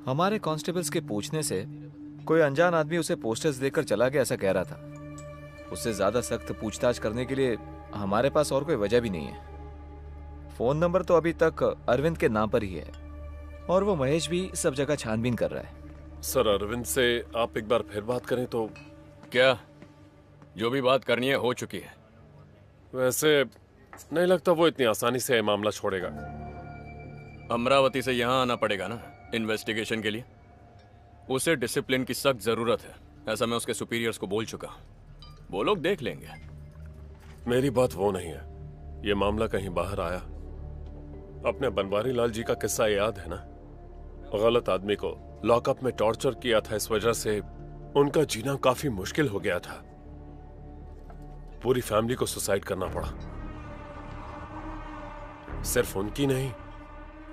हमारे कांस्टेबल्स के पूछने से कोई अनजान आदमी उसे पोस्टर्स देकर चला गया ऐसा कह रहा था। उससे ज्यादा सख्त पूछताछ करने के लिए हमारे पास और कोई वजह भी नहीं है। फोन नंबर तो अभी तक अरविंद के नाम पर ही है और वो महेश भी सब जगह छानबीन कर रहा है। सर, अरविंद से आप एक बार फिर बात करें तो। क्या? जो भी बात करनी है हो चुकी है। वैसे नहीं लगता वो इतनी आसानी से ये मामला छोड़ेगा। अमरावती से यहाँ आना पड़ेगा ना इन्वेस्टिगेशन के लिए। उसे डिसिप्लिन की सख्त जरूरत है, ऐसा मैं उसके सुपीरियर्स को बोल चुका। वो लोग देख लेंगे। मेरी बात वो नहीं है, ये मामला कहीं बाहर आया। अपने बनवारी लाल जी का किस्सा याद है ना? गलत आदमी को लॉकअप में टॉर्चर किया था, इस वजह से उनका जीना काफी मुश्किल हो गया था। पूरी फैमिली को सुसाइड करना पड़ा। सिर्फ उनकी नहीं,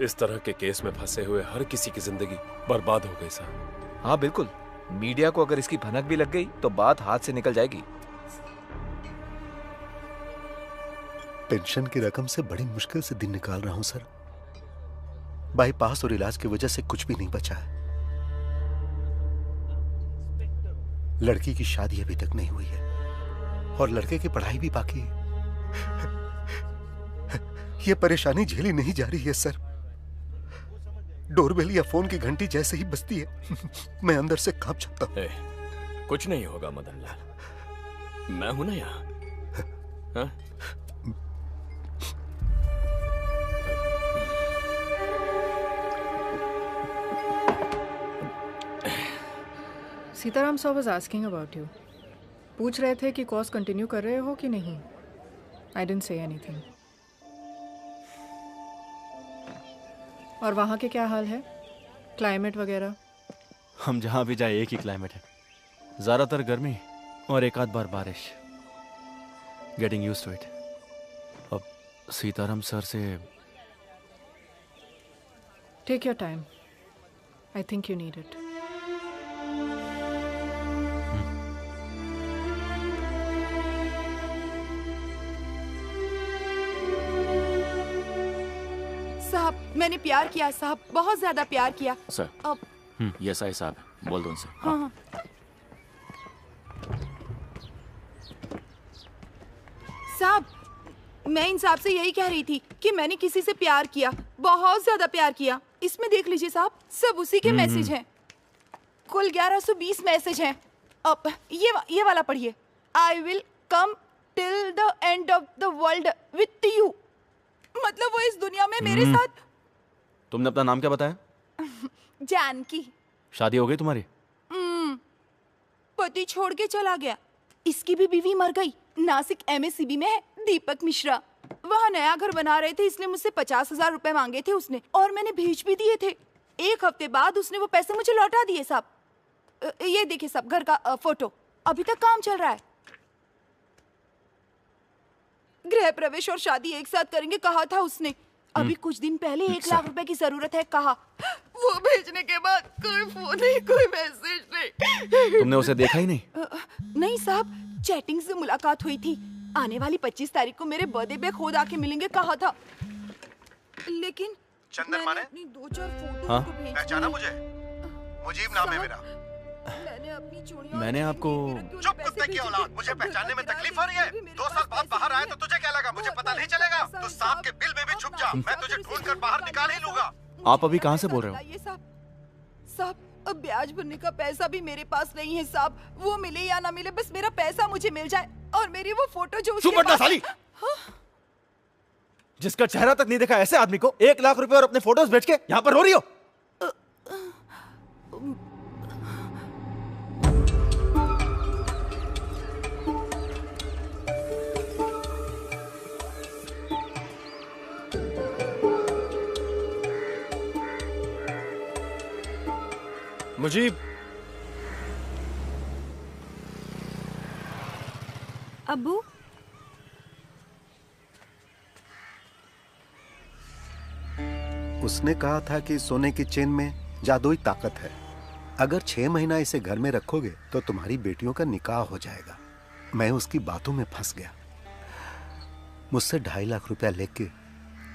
इस तरह के केस में फंसे हुए हर किसी की जिंदगी बर्बाद हो गई साहब। हाँ बिल्कुल, मीडिया को अगर इसकी भनक भी लग गई तो बात हाथ से निकल जाएगी। पेंशन की रकम से बड़ी मुश्किल से दिन निकाल रहा हूं सर। बाईपास और इलाज की वजह से कुछ भी नहीं बचा है। लड़की की शादी अभी तक नहीं हुई है और लड़के की पढ़ाई भी बाकी है। यह परेशानी झेली नहीं जा रही है सर। डोरबेल या फोन की घंटी जैसे ही बजती है मैं अंदर से कांप जाता हूं। कुछ नहीं होगा मदन लाल, मैं हूं ना यहाँ। हाँ? Sitaram sir was asking about you. पूछ रहे थे कि कोर्स कंटिन्यू कर रहे हो कि नहीं। I didn't say anything. और वहाँ के क्या हाल है, क्लाइमेट वगैरह? हम जहाँ भी जाए एक ही क्लाइमेट है, ज़्यादातर गर्मी और एक आध बार बारिश। Getting used to it. अब सीताराम सर से। Take your time, I think you need it. मैंने प्यार किया साहब, बहुत ज्यादा प्यार किया। सर अब ये एसआई साहब है, बोल दो उनसे। हाँ। साहब, मैं इंसाफ से यही कह रही थी कि मैंने किसी से प्यार किया, बहुत ज्यादा प्यार किया। इसमें देख लीजिए साहब, सब उसी के मैसेज हैं। कुल 1120 मैसेज हैं। अब ये वाला पढ़िए। I will come till the end of the world with you. मतलब वो इस दुनिया में मेरे साथ। तुमने अपना नाम क्या बताया? जानकी। शादी हो गई तुम्हारी? पति छोड़ के चला गया। इसकी भी बीवी मर गई। नासिक MSCB में है, दीपक मिश्रा। वहाँ नया घर बना रहे थे, इसलिए मुझसे 50,000 रुपए मांगे थे उसने, और मैंने भेज भी दिए थे। 1 हफ्ते बाद उसने वो पैसे मुझे लौटा दिए साहब। ये देखिए साहब, घर का फोटो। अभी तक काम चल रहा है। गृह प्रवेश और शादी एक साथ करेंगे कहा था उसने। अभी कुछ दिन पहले 1 लाख रुपए की जरूरत है कहा। वो भेजने के बाद कोई फोन नहीं, कोई मैसेज नहीं। तुमने उसे देखा ही नहीं? नहीं साहब, चैटिंग से मुलाकात हुई थी। आने वाली 25 तारीख को मेरे बर्थडे पे खुद आके मिलेंगे कहा था। लेकिन चंदन माने? अपनी 2-4 फोटो हाँ? पहचाना मुझे? मुजीब नाम है मेरा। मैंने आपको चुप कुत्ते की औलाद, मुझे पहचानने में तकलीफ हो रही है? 2 साल बाद बाहर आया तो तुझे क्या लगा मुझे पता नहीं चलेगा? तो सांप के बिल में भी छुप जा, मैं तुझे ढूंढ कर बाहर निकाल ही लूंगा। आप अभी कहाँ से बोल रहे हो? ये साहब, अब ब्याज भरने का पैसा भी मेरे पास नहीं है साहब। वो मिले या ना मिले, बस मेरा पैसा मुझे मिल जाए और मेरी वो फोटो जो उसके पास... साली। जिसका चेहरा तक नहीं देखा ऐसे आदमी को 1 लाख रुपए और अपने फोटोज भेज के यहाँ पर रो रही हो? मुजीब, अब्बू, उसने कहा था कि सोने की चेन में जादुई ताकत है। अगर 6 महीना इसे घर में रखोगे तो तुम्हारी बेटियों का निकाह हो जाएगा। मैं उसकी बातों में फंस गया। मुझसे 2.5 लाख रुपया लेके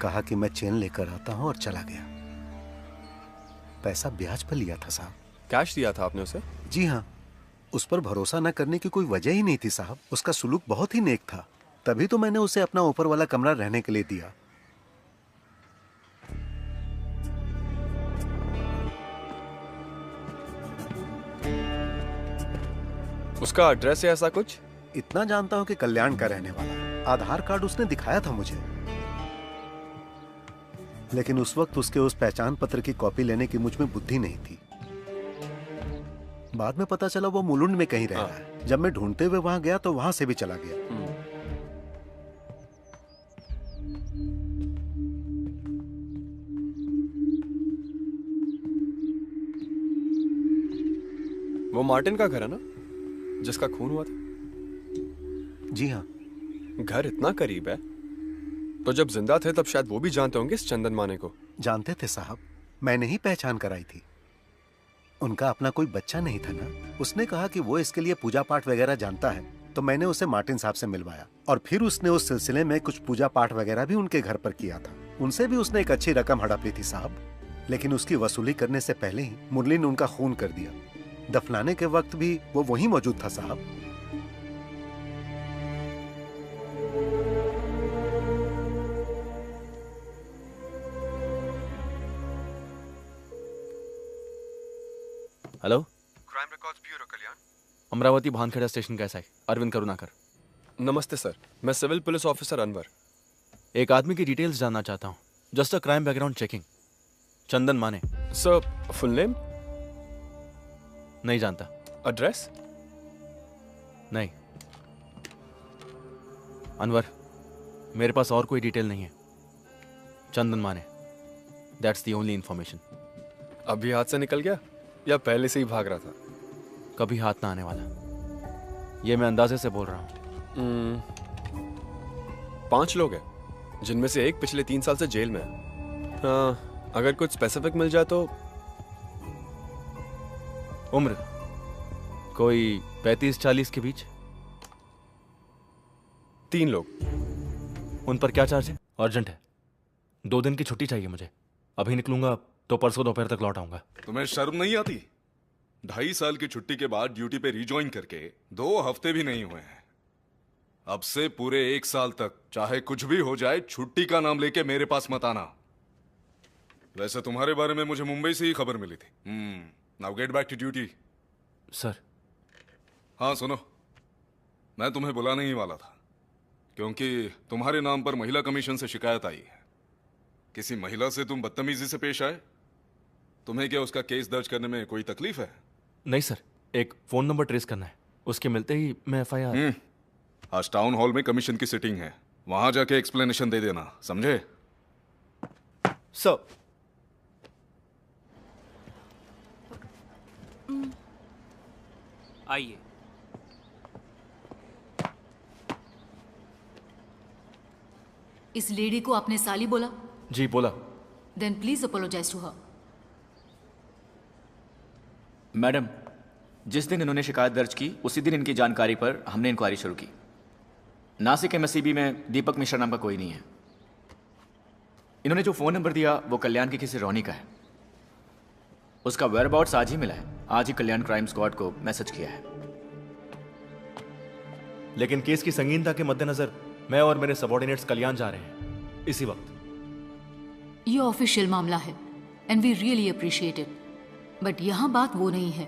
कहा कि मैं चेन लेकर आता हूं और चला गया। पैसा ब्याज पर लिया था साहब। कैश दिया था आपने उसे? जी हाँ, उस पर भरोसा न करने की कोई वजह ही नहीं थी साहब। उसका सुलूक बहुत ही नेक था, तभी तो मैंने उसे अपना ऊपर वाला कमरा रहने के लिए दिया। उसका एड्रेस है ऐसा कुछ? इतना जानता हूं कि कल्याण का रहने वाला। आधार कार्ड उसने दिखाया था मुझे, लेकिन उस वक्त उसके उस पहचान पत्र की कॉपी लेने की मुझ में बुद्धि नहीं थी। बाद में पता चला वो मुलुंड में कहीं रह रहा है। जब मैं ढूंढते हुए वहां गया तो वहां से भी चला गया। वो मार्टिन का घर है ना, जिसका खून हुआ था? जी हाँ। घर इतना करीब है तो जब जिंदा थे तब शायद वो भी जानते होंगे इस चंदन माने को। जानते थे साहब, मैंने ही पहचान कराई थी। उनका अपना कोई बच्चा नहीं था ना। उसने कहा कि वो इसके लिए पूजा पाठ वगैरह जानता है, तो मैंने उसे मार्टिन साहब से मिलवाया और फिर उसने उस सिलसिले में कुछ पूजा पाठ वगैरह भी उनके घर पर किया था। उनसे भी उसने एक अच्छी रकम हड़प ली थी साहब, लेकिन उसकी वसूली करने से पहले ही मुरली ने उनका खून कर दिया। दफनाने के वक्त भी वो वहीं मौजूद था साहब। हेलो, क्राइम रिकॉर्ड्स ब्यूरो कल्याण। अमरावती भानखेड़ा स्टेशन का एसआई अरविंद करुणाकर। नमस्ते सर, मैं सिविल पुलिस ऑफिसर अनवर। एक आदमी की डिटेल्स जानना चाहता हूँ। Just a crime background checking. Chandan Mane. Sir, full name? नहीं जानता। एड्रेस? नहीं। अनवर, मेरे पास और कोई डिटेल नहीं है। चंदन माने, दैट्स द ओनली इंफॉर्मेशन। अभी हाथ से निकल गया या पहले से ही भाग रहा था? कभी हाथ ना आने वाला, ये मैं अंदाजे से बोल रहा हूँ। 5 लोग हैं, जिनमें से एक पिछले 3 साल से जेल में है। हाँ, अगर कुछ स्पेसिफिक मिल जाए तो। उम्र कोई 35-40 के बीच। 3 लोग। उन पर क्या चार्ज है? अर्जेंट है, 2 दिन की छुट्टी चाहिए मुझे। अभी निकलूंगा तो परसों दोपहर तक लौट आऊंगा। तुम्हें शर्म नहीं आती? 2.5 साल की छुट्टी के बाद ड्यूटी पे रिज्वाइन करके 2 हफ्ते भी नहीं हुए हैं। अब से पूरे 1 साल तक चाहे कुछ भी हो जाए, छुट्टी का नाम लेके मेरे पास मत आना। वैसे तुम्हारे बारे में मुझे मुंबई से ही खबर मिली थी। Now get back to duty. Sir. हाँ सुनो, मैं तुम्हें बुलाने ही वाला था, क्योंकि तुम्हारे नाम पर महिला कमीशन से शिकायत आई है। किसी महिला से तुम बदतमीजी से पेश आए। तुम्हें क्या उसका केस दर्ज करने में कोई तकलीफ है? नहीं सर, एक फोन नंबर ट्रेस करना है, उसके मिलते ही मैं FIR। आज टाउन हॉल में कमीशन की सिटिंग है, वहां जाके एक्सप्लेनेशन दे देना, समझे? सर। आइए। इस लेडी को आपने साली बोला? जी बोला। Then please apologise to her. Madam, जिस दिन इन्होंने शिकायत दर्ज की उसी दिन इनकी जानकारी पर हमने इंक्वायरी शुरू की। नासिक MSCB में दीपक मिश्रा नाम का कोई नहीं है। इन्होंने जो फ़ोन नंबर दिया वो कल्याण की किसी रोनी का है। उसका वेयरअबाउट्स आज ही मिला है। आज ही कल्याण क्राइम स्क्वाड को मैसेज किया है। लेकिन केस की संगीनता के मद्देनजर मैं और मेरे सबॉर्डिनेट्स कल्याण जा रहे हैं इसी वक्त। ये ऑफिशियल मामला है and we really appreciate it, but यहां बात वो नहीं है।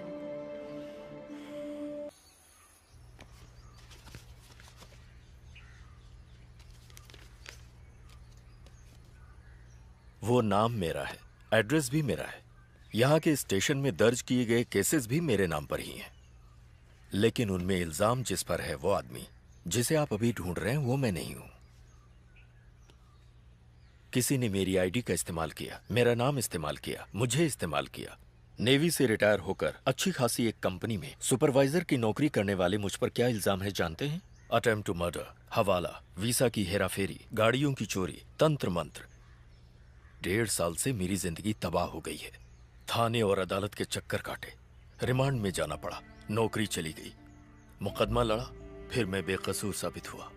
वो नाम मेरा है, एड्रेस भी मेरा है, यहाँ के स्टेशन में दर्ज किए गए केसेस भी मेरे नाम पर ही हैं। लेकिन उनमें इल्जाम जिस पर है वो आदमी जिसे आप अभी ढूंढ रहे हैं वो मैं नहीं हूं। किसी ने मेरी आईडी का इस्तेमाल किया, मेरा नाम इस्तेमाल किया, मुझे इस्तेमाल किया। नेवी से रिटायर होकर अच्छी खासी एक कंपनी में सुपरवाइजर की नौकरी करने वाले मुझ पर क्या इल्जाम है जानते हैं? अटेम्प्ट टू मर्डर, हवाला, वीसा की हेराफेरी, गाड़ियों की चोरी, तंत्र मंत्र। 1.5 साल से मेरी जिंदगी तबाह हो गई है। थाने और अदालत के चक्कर काटे, रिमांड में जाना पड़ा, नौकरी चली गई, मुकदमा लड़ा, फिर मैं बेकसूर साबित हुआ।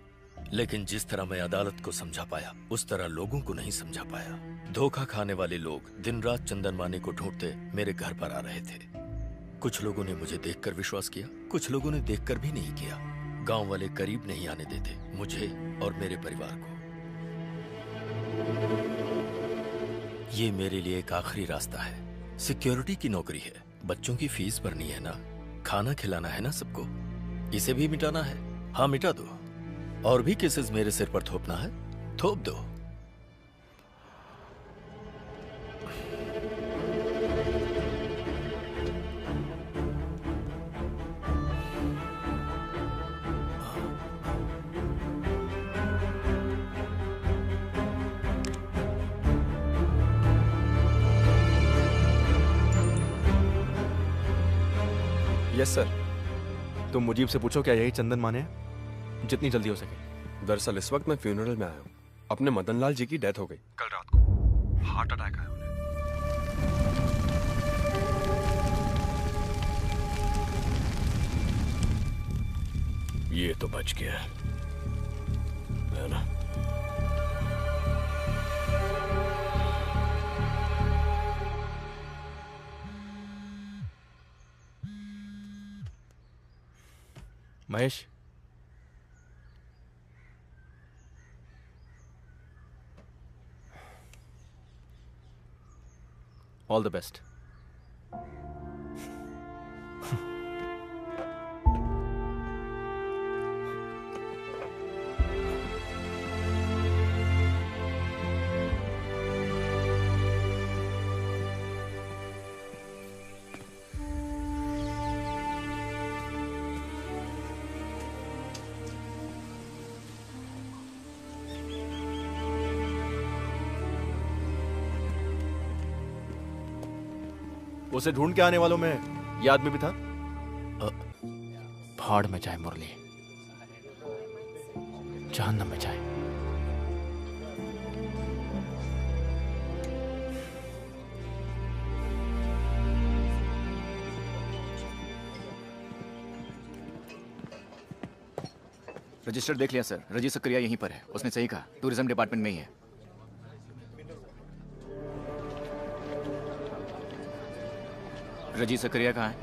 लेकिन जिस तरह मैं अदालत को समझा पाया उस तरह लोगों को नहीं समझा पाया। धोखा खाने वाले लोग दिन रात चंदन माने को ढूंढते मेरे घर पर आ रहे थे। कुछ लोगों ने मुझे देखकर विश्वास किया, कुछ लोगों ने देखकर भी नहीं किया। गांव वाले करीब नहीं आने देते मुझे और मेरे परिवार को। ये मेरे लिए एक आखिरी रास्ता है। सिक्योरिटी की नौकरी है, बच्चों की फीस भरनी है ना, खाना खिलाना है ना सबको। इसे भी मिटाना है? हाँ मिटा दो। और भी केसेस मेरे सिर पर थोपना है? थोप दो। Yes sir. तुम मुजीब से पूछो क्या यही चंदन माने हैं? जितनी जल्दी हो सके। दरअसल इस वक्त मैं फ्यूनरल में आया हूँ। अपने मदन लाल जी की डेथ हो गई कल रात को। हार्ट अटैक आया उन्हें। ये तो बच गया है ना? Mahesh, all the best. उसे ढूंढ के आने वालों में ये आदमी भी था। भाड़ में जाए मुरली, जहन्नम में जाए। रजिस्टर देख लिया सर, रजी सक्रिया यहीं पर है। उसने सही कहा, टूरिज्म डिपार्टमेंट में ही है। रजी सकरिया कहाँ है?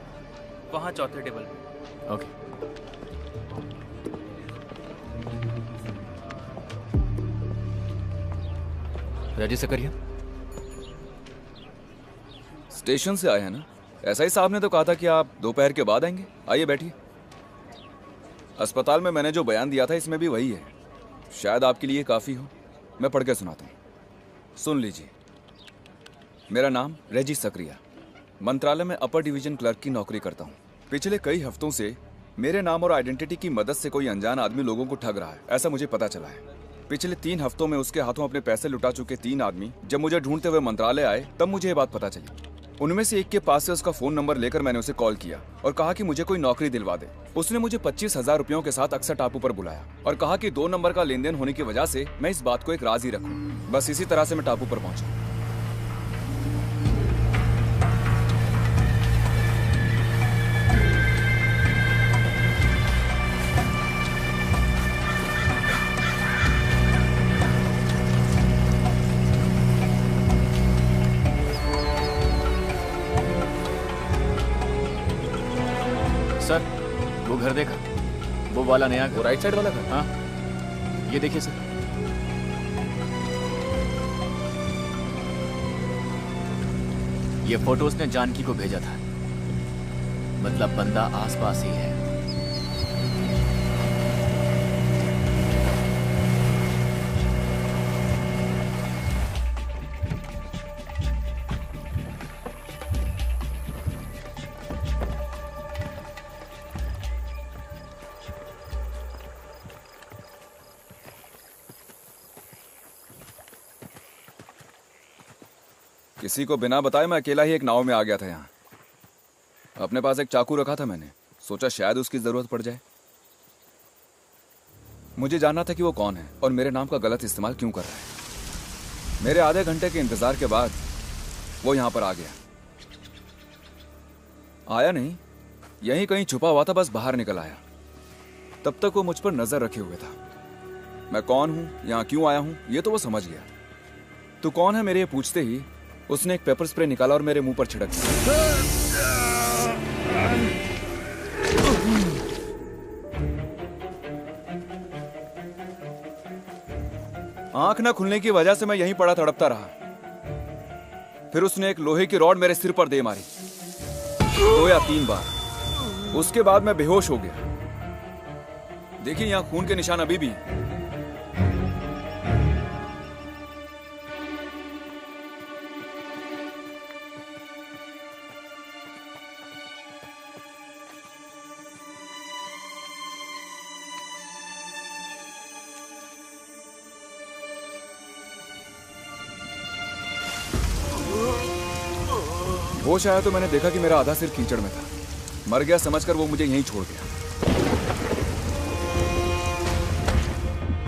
वहाँ चौथे टेबल पे। ओके। रजी सकरिया स्टेशन से आए हैं ना? ऐसा ही साहब ने तो कहा था कि आप दोपहर के बाद आएंगे। आइए बैठिए। अस्पताल में मैंने जो बयान दिया था इसमें भी वही है। शायद आपके लिए काफ़ी हो। मैं पढ़ के सुनाता हूँ, सुन लीजिए। मेरा नाम रेजी सकरिया, मंत्रालय में अपर डिवीजन क्लर्क की नौकरी करता हूँ। पिछले कई हफ्तों से मेरे नाम और आइडेंटिटी की मदद से कोई अनजान आदमी लोगों को ठग रहा है, ऐसा मुझे पता चला है। पिछले 3 हफ्तों में उसके हाथों अपने पैसे लुटा चुके 3 आदमी जब मुझे ढूंढते हुए मंत्रालय आए तब मुझे ये बात पता चली। उनमें से एक के पास से उसका फोन नंबर लेकर मैंने उसे कॉल किया और कहा कि मुझे कोई नौकरी दिलवा दे। उसने मुझे 25,000 रुपयों के साथ अक्सर टापू पर बुलाया और कहा कि 2 नंबर का लेन देन होने की वजह से मैं इस बात को एक राज ही रखूं। बस इसी तरह से मैं टापू पर पहुंचा। सर, वो घर देखा? वो वाला नया घर, वो राइट साइड वाला घर? हाँ, ये देखिए सर। ये फोटो उसने जानकी को भेजा था, मतलब बंदा आसपास ही है। किसी को बिना बताए मैं अकेला ही एक नाव में आ गया था यहाँ। अपने पास एक चाकू रखा था मैंने, सोचा शायद उसकी जरूरत पड़ जाए। मुझे जानना था कि वो कौन है और मेरे नाम का गलत इस्तेमाल क्यों कर रहा है। मेरे आधे घंटे के इंतजार के बाद वो यहाँ पर आ गया। आया नहीं, यहीं कहीं छुपा हुआ था, बस बाहर निकल आया। तब तक वो मुझ पर नजर रखे हुए था। मैं कौन हूँ, यहाँ क्यों आया हूँ, ये तो वो समझ गया। तू कौन है मेरे ये पूछते ही उसने एक पेपर स्प्रे निकाला और मेरे मुंह पर छिड़क दिया। आंख न खुलने की वजह से मैं यहीं पड़ा तड़पता रहा। फिर उसने एक लोहे की रॉड मेरे सिर पर दे मारी 2 या 3 बार। उसके बाद मैं बेहोश हो गया। देखिए यहां खून के निशान अभी भी हैं। होश आया तो मैंने देखा कि मेरा आधा सिर कीचड़ में था। मर गया समझकर वो मुझे यहीं छोड़ गया।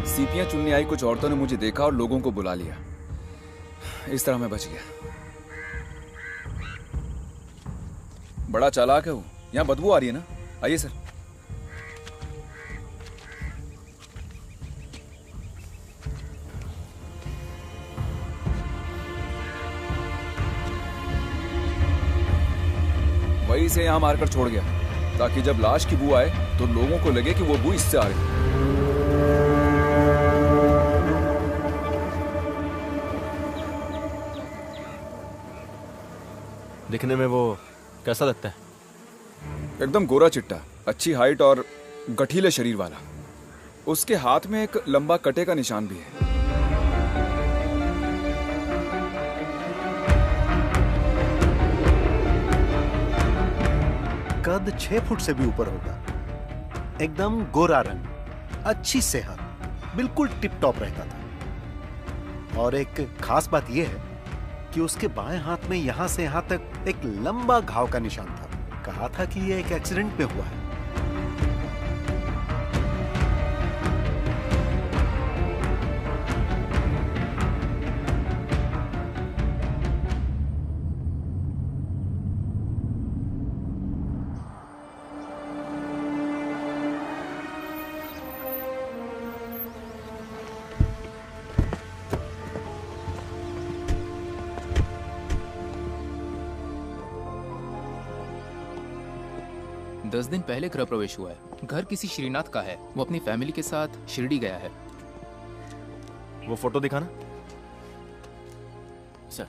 सीपियां चुनने आई कुछ औरतों ने मुझे देखा और लोगों को बुला लिया। इस तरह मैं बच गया। बड़ा चालाक है वो। यहाँ बदबू आ रही है ना? आइए सर। वही से यहाँ मारकर छोड़ गया ताकि जब लाश की बू आए तो लोगों को लगे कि वो बू इससे आ रही है। दिखने में वो कैसा लगता है? एकदम गोरा चिट्टा, अच्छी हाइट और गठीले शरीर वाला। उसके हाथ में एक लंबा कटे का निशान भी है। कद 6 फुट से भी ऊपर होगा। एकदम गोरा रंग, अच्छी सेहत, बिल्कुल टिप टॉप रहता था। और एक खास बात यह है कि उसके बाएं हाथ में यहां से यहां तक एक लंबा घाव का निशान था। कहा था कि यह एक एक्सीडेंट में हुआ है। 10 दिन पहले गृह प्रवेश हुआ है। घर किसी श्रीनाथ का है, वो अपनी फैमिली के साथ शिरडी गया है। वो फोटो दिखाना। सर,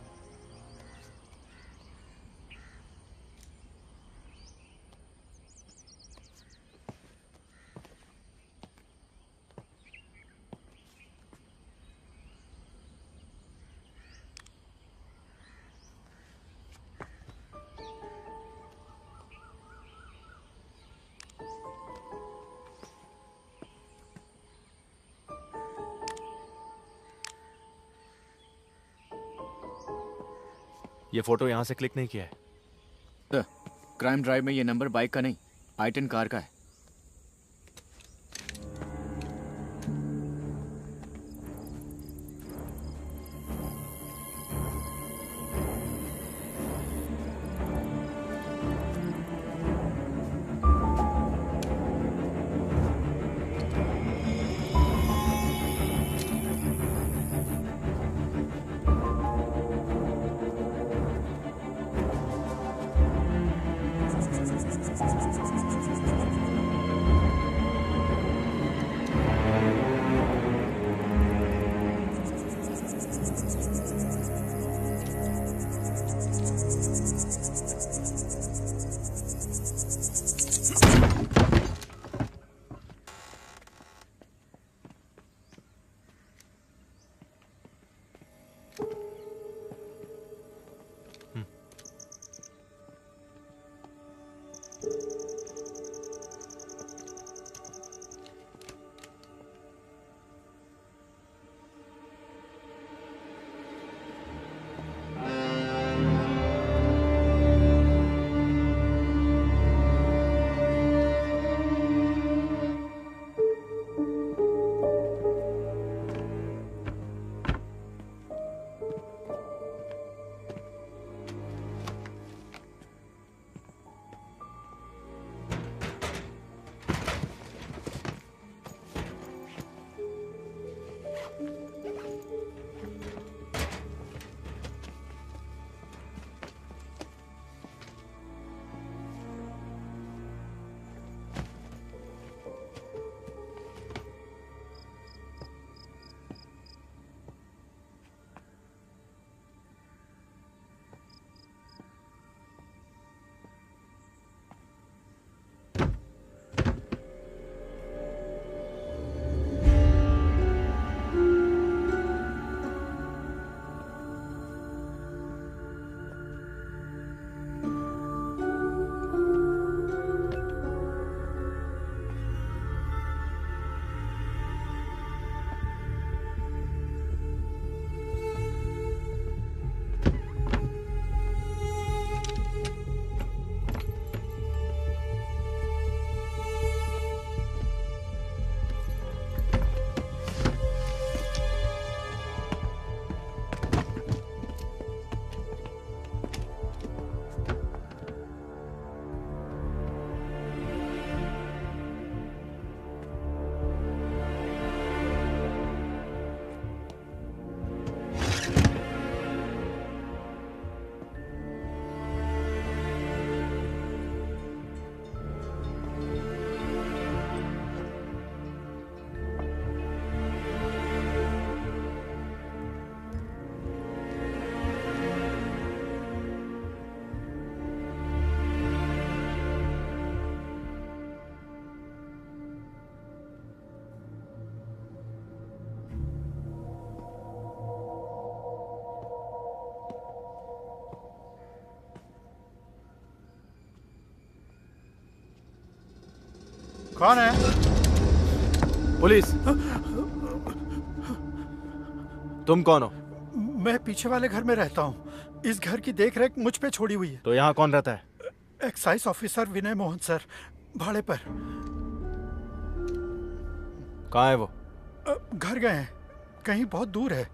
ये फोटो यहां से क्लिक नहीं किया है। सर, क्राइम ड्राइव में ये नंबर बाइक का नहीं, i10 कार का है। कौन है? पुलिस। तुम कौन हो? मैं पीछे वाले घर में रहता हूँ। इस घर की देखरेख मुझ पे छोड़ी हुई है। तो यहाँ कौन रहता है? एक्साइज ऑफिसर विनय मोहन सर, भाड़े पर। कहाँ है वो? घर गए हैं, कहीं बहुत दूर है।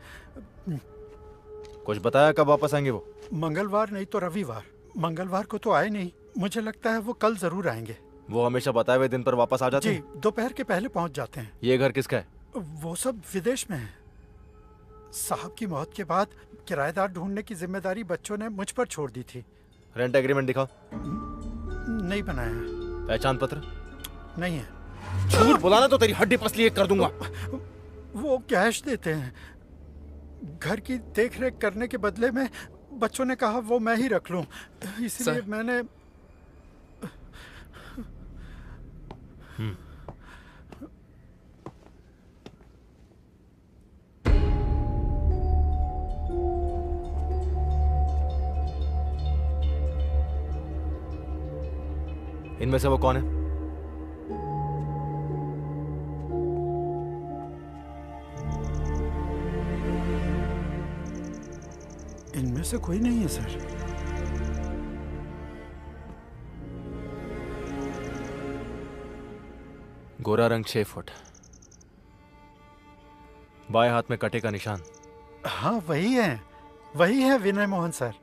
कुछ बताया कब वापस आएंगे वो? मंगलवार नहीं तो रविवार। मंगलवार को तो आए नहीं, मुझे लगता है वो कल जरूर आएंगे। वो हमेशा बताए हुए दिन पर वापस आ जाते हैं? जी, दोपहर के पहले पहुंच जाते हैं। ये घर किसका है? वो सब विदेश में है। साहब की मौत के बाद किराएदार ढूंढने की जिम्मेदारी बच्चों ने मुझ पर छोड़ दी थी। रेंट एग्रीमेंट दिखाओ। नहीं बनाया। पहचान पत्र? नहीं है। झूठ बोलाना तो तेरी हड्डी पसली एक कर दूंगा। वो कैश देते हैं। घर की देखरेख करने के बदले में बच्चों ने कहा वो मैं ही रख लूं, इसलिए मैंने। इनमें से वो कौन है? इनमें से कोई नहीं है सर। गोरा रंग 6 फुट, बाएं हाथ में कटे का निशान। हाँ वही है विनय मोहन सर।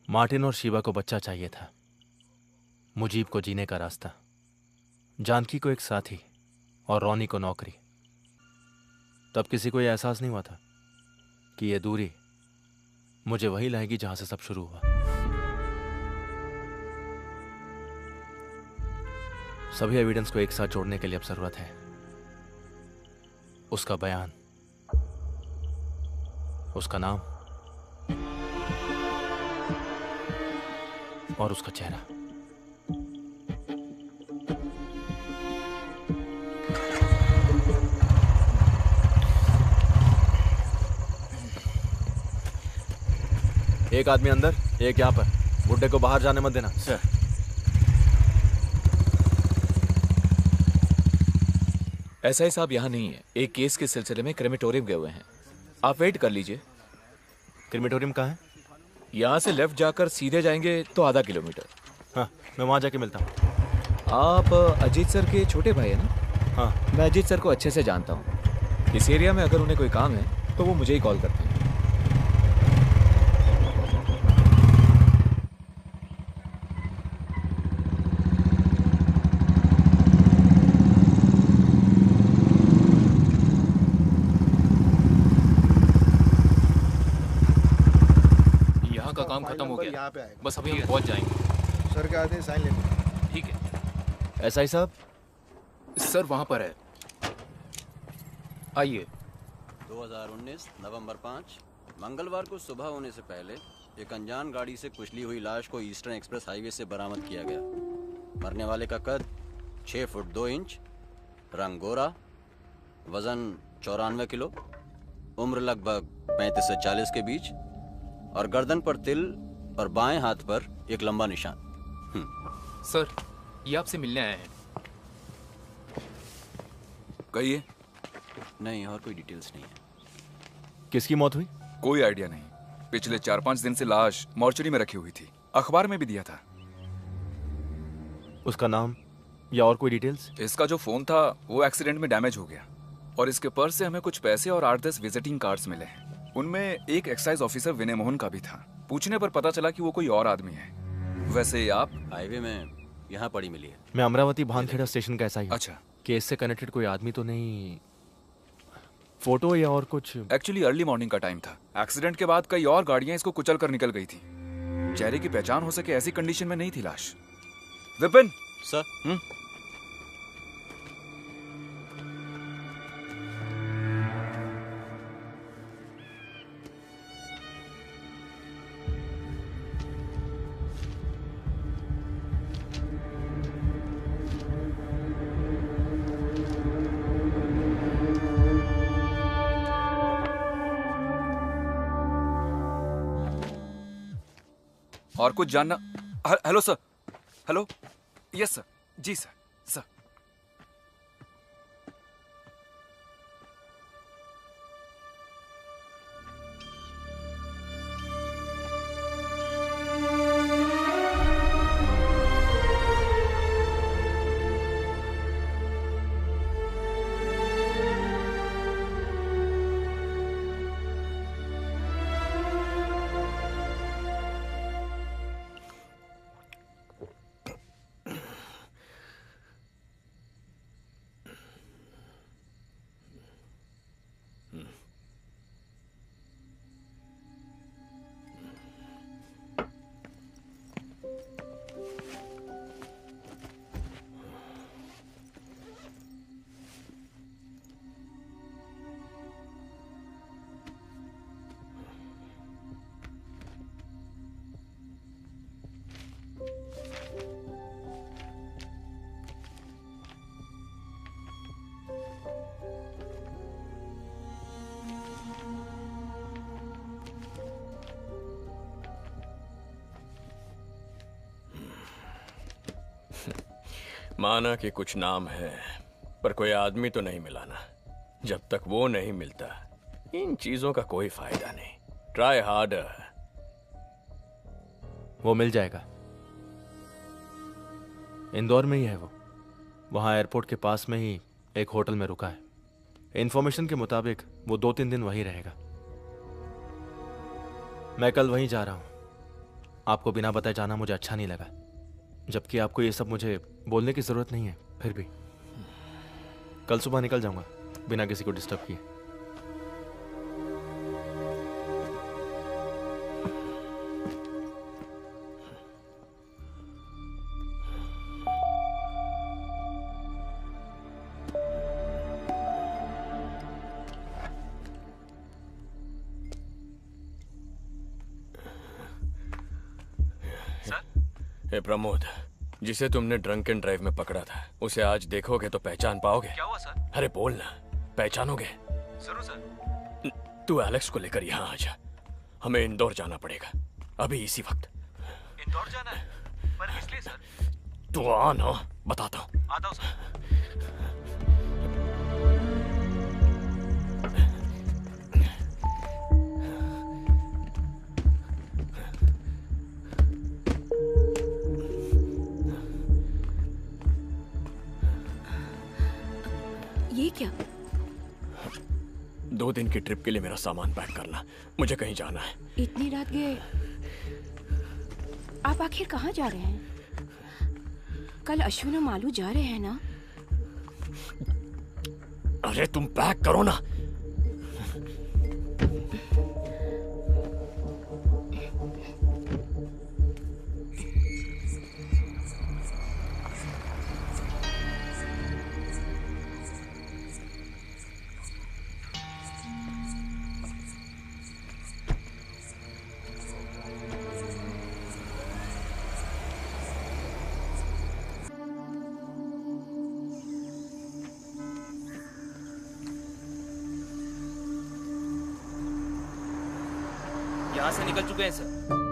मार्टिन और शिवा को बच्चा चाहिए था, मुजीब को जीने का रास्ता, जानकी को एक साथी और रॉनी को नौकरी। तब किसी को यह एहसास नहीं हुआ था कि यह दूरी मुझे वही लाएगी जहां से सब शुरू हुआ। सभी एविडेंस को एक साथ जोड़ने के लिए अब जरूरत है उसका बयान, उसका नाम और उसका चेहरा। एक आदमी अंदर, एक यहां पर। बुड्ढे को बाहर जाने मत देना। सर। एसआई साहब यहाँ नहीं है, एक केस के सिलसिले में क्रेमेटोरियम गए हुए हैं। आप वेट कर लीजिए। क्रेमेटोरियम कहाँ है? यहाँ से लेफ्ट जाकर सीधे जाएंगे तो आधा किलोमीटर। हाँ, मैं वहाँ जाके मिलता हूँ। आप अजीत सर के छोटे भाई है ना? हाँ। मैं अजीत सर को अच्छे से जानता हूँ। इस एरिया में अगर उन्हें कोई काम है तो वो मुझे ही कॉल करते हैं। काम खत्म हो गया, बस अभी हम पहुंच जाएंगे। सर के आते साइन लेने। ठीक है। एसआई साहब? सर वहां पर है, आइए। 2019 नवंबर 5 मंगलवार को सुबह होने से पहले एक अनजान गाड़ी से कुचली हुई लाश को ईस्टर्न एक्सप्रेस हाईवे से बरामद किया गया। मरने वाले का कद 6 फुट 2 इंच, रंग गोरा, वजन 94 किलो, उम्र लगभग 35 से 40 के बीच और गर्दन पर तिल और बाएं हाथ पर एक लंबा निशान। सर, ये आपसे मिलने आए हैं। कहिए। नहीं, और कोई डिटेल्स नहीं है। किसकी मौत हुई? कोई आइडिया नहीं। पिछले 4-5 दिन से लाश मॉर्चरी में रखी हुई थी, अखबार में भी दिया था। उसका नाम या और कोई डिटेल्स? इसका जो फोन था वो एक्सीडेंट में डैमेज हो गया और इसके पर्स से हमें कुछ पैसे और 8-10 विजिटिंग कार्ड्स मिले हैं। उनमें एक एक्साइज ऑफिसर विनय मोहन का भी था। पूछने पर पता चला कि वो कोई और आदमी है। वैसे आप? हाईवे में यहाँ पड़ी मिली है। मैं अमरावती भानखेड़ा स्टेशन का एसआई हूं। अच्छा। केस से कनेक्टेड कोई आदमी तो नहीं? फोटो या और कुछ? एक्चुअली अर्ली मॉर्निंग का टाइम था। एक्सीडेंट के बाद कई और गाड़ियां इसको कुचल कर निकल गई थी। चेहरे की पहचान हो सके ऐसी कंडीशन में नहीं थी लाश। विपिन सर। और कुछ जानना? Hello sir. Hello. Yes sir. जी सर। सर। माना कि कुछ नाम है, पर कोई आदमी तो नहीं मिला ना। जब तक वो नहीं मिलता इन चीजों का कोई फायदा नहीं। Try harder. वो मिल जाएगा। इंदौर में ही है वो। वहाँ एयरपोर्ट के पास में ही एक होटल में रुका है। इन्फॉर्मेशन के मुताबिक वो 2-3 दिन वहीं रहेगा। मैं कल वहीं जा रहा हूँ। आपको बिना बताए जाना मुझे अच्छा नहीं लगा, जबकि आपको ये सब मुझे बोलने की जरूरत नहीं है। फिर भी कल सुबह निकल जाऊंगा बिना किसी को डिस्टर्ब किए। हे प्रमोद, जिसे तुमने ड्रंक एंड ड्राइव में पकड़ा था, उसे आज देखोगे तो पहचान पाओगे? क्या हुआ सर? अरे बोल ना, पहचानोगे? जरूर सर। तू एलेक्स को लेकर यहाँ आ जा। हमें इंदौर जाना पड़ेगा अभी इसी वक्त। इंदौर जाना है? पर किस लिए सर? तू आ ना, बताता हूँ। आता हूँ सर। ये क्या? 2 दिन की ट्रिप के लिए मेरा सामान पैक करना, मुझे कहीं जाना है। इतनी रात गए? आप आखिर कहाँ जा रहे हैं? कल अश्विन और मालू जा रहे हैं ना? अरे तुम पैक करो ना। यहाँ से निकल चुके हैं sir.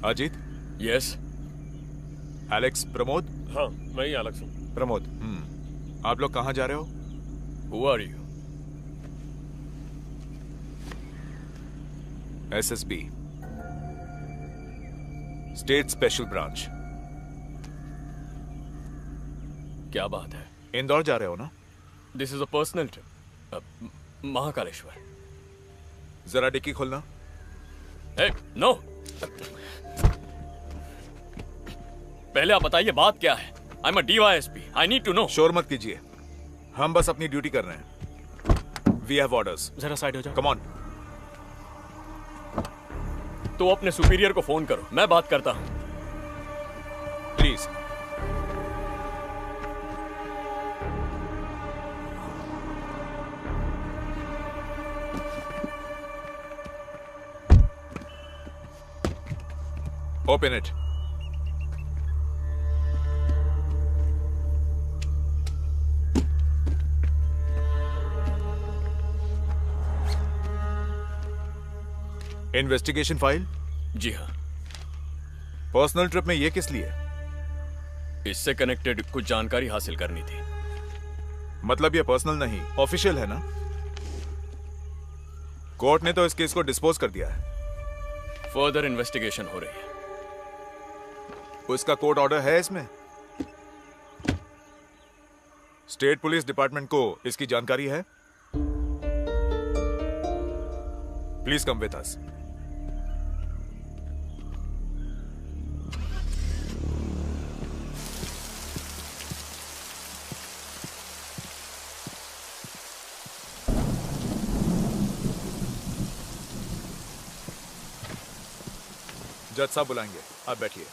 Ajit? Yes. Alex Pramod? हाँ, मैं ही एलेक्स हूँ। प्रमोद, आप लोग कहाँ जा रहे हो? Who are you? SSB, state special branch. क्या बात है? इंदौर जा रहे हो ना? This is a personal trip. Mahakaleshwar. जरा डिक्की खोलना। नो। पहले आप बताइए बात क्या है? I am a DYSP। I need to know. शोर मत कीजिए, हम बस अपनी ड्यूटी कर रहे हैं। We have orders. जरा साइड हो जाओ। Come on. तो अपने सुपीरियर को फोन करो, मैं बात करता हूं। Please. Open it. Investigation file? जी हाँ। पर्सनल ट्रिप में ये किस लिए? इससे कनेक्टेड कुछ जानकारी हासिल करनी थी। मतलब ये पर्सनल नहीं, ऑफिशियल है ना? कोर्ट ने तो इस केस को डिस्पोज कर दिया है। फर्दर इन्वेस्टिगेशन हो रही है। उसका कोर्ट ऑर्डर है इसमें? स्टेट पुलिस डिपार्टमेंट को इसकी जानकारी है? Please come with us. जज साहब बुलाएंगे, आप बैठिए।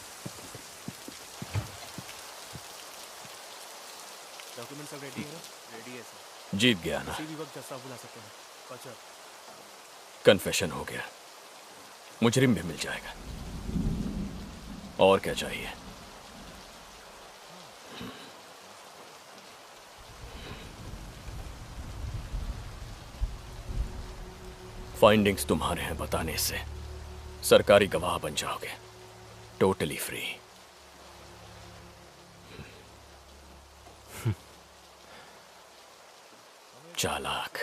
सब रेडी है? रेडी है सर। जीत गया ना? किसी भी वक्त जैसा बुला सकते हैं। अच्छा। कन्फेशन हो गया, मुजरिम भी मिल जाएगा। और क्या चाहिए? फाइंडिंग्स तुम्हारे हैं बताने से सरकारी गवाह बन जाओगे, टोटली फ्री। चालाक।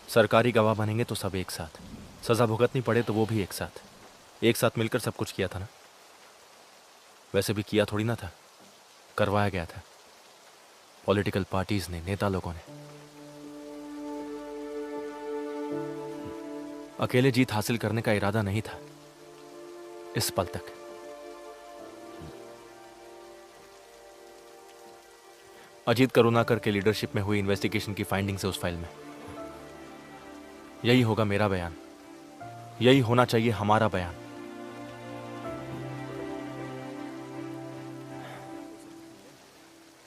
सरकारी गवाह बनेंगे तो सब एक साथ, सजा भुगतनी पड़े तो वो भी एक साथ मिलकर सब कुछ किया था ना। वैसे भी किया थोड़ी ना था, करवाया गया था पॉलिटिकल पार्टीज ने, नेता लोगों ने। अकेले जीत हासिल करने का इरादा नहीं था इस पल तक। अजीत करुणाकर के लीडरशिप में हुई इन्वेस्टिगेशन की फाइंडिंग्स है उस फाइल में। यही होगा मेरा बयान, यही होना चाहिए हमारा बयान।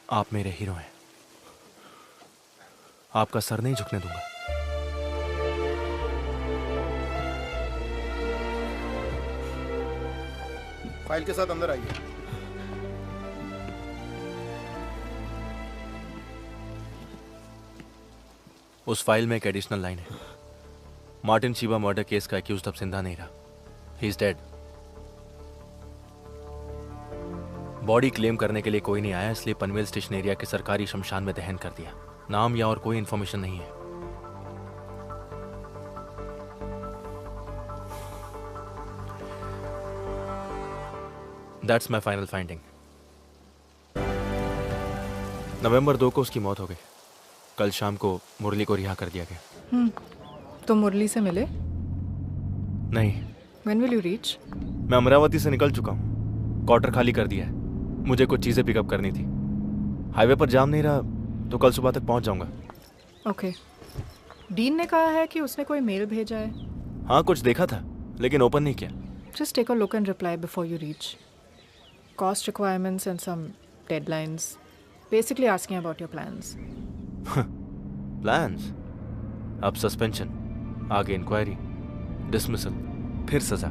आप मेरे हीरो हैं, आपका सर नहीं झुकने दूंगा। फाइल के साथ अंदर आइए। उस फाइल में एक एडिशनल लाइन है, मार्टिन शिवा मर्डर केस का एक्यूज्ड अब जिंदा नहीं रहा, he is dead. Body claim करने के लिए कोई नहीं आया, इसलिए पनवेल स्टेशन एरिया के सरकारी शमशान में दहन कर दिया। नाम या और कोई इंफॉर्मेशन नहीं है। That's my final finding. नवंबर 2 को उसकी मौत हो गई। कल शाम को मुरली को रिहा कर दिया गया। तो मुरली से मिले? नहीं। When will you reach? मैं अमरावती से निकल चुका हूँ, क्वार्टर खाली कर दिया है। मुझे कुछ चीजें पिकअप करनी थी। हाईवे पर जाम नहीं रहा तो कल सुबह तक पहुंच जाऊंगा। ओके। डीन ने कहा है कि उसने कोई मेल भेजा है। हाँ, कुछ देखा था लेकिन ओपन नहीं किया। Just take a look and reply before you reach. Cost requirements and some deadlines. Basically asking about your plans. Plans? अब सस्पेंशन, आगे इंक्वायरी, डिसमिसल, फिर सजा।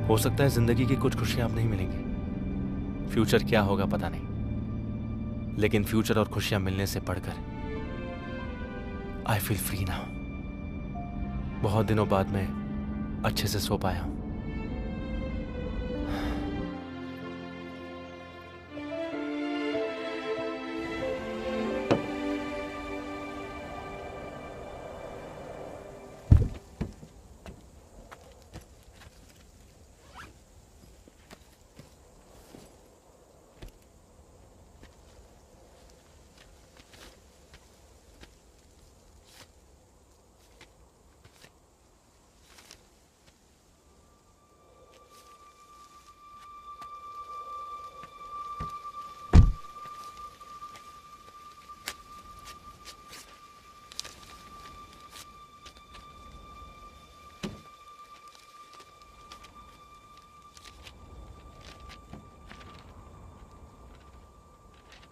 हो सकता है जिंदगी की कुछ खुशियां अब नहीं मिलेंगी। फ्यूचर क्या होगा पता नहीं, लेकिन फ्यूचर और खुशियां मिलने से बढ़कर आई फील फ्री नाउ। बहुत दिनों बाद मैं अच्छे से सो पाया हूं।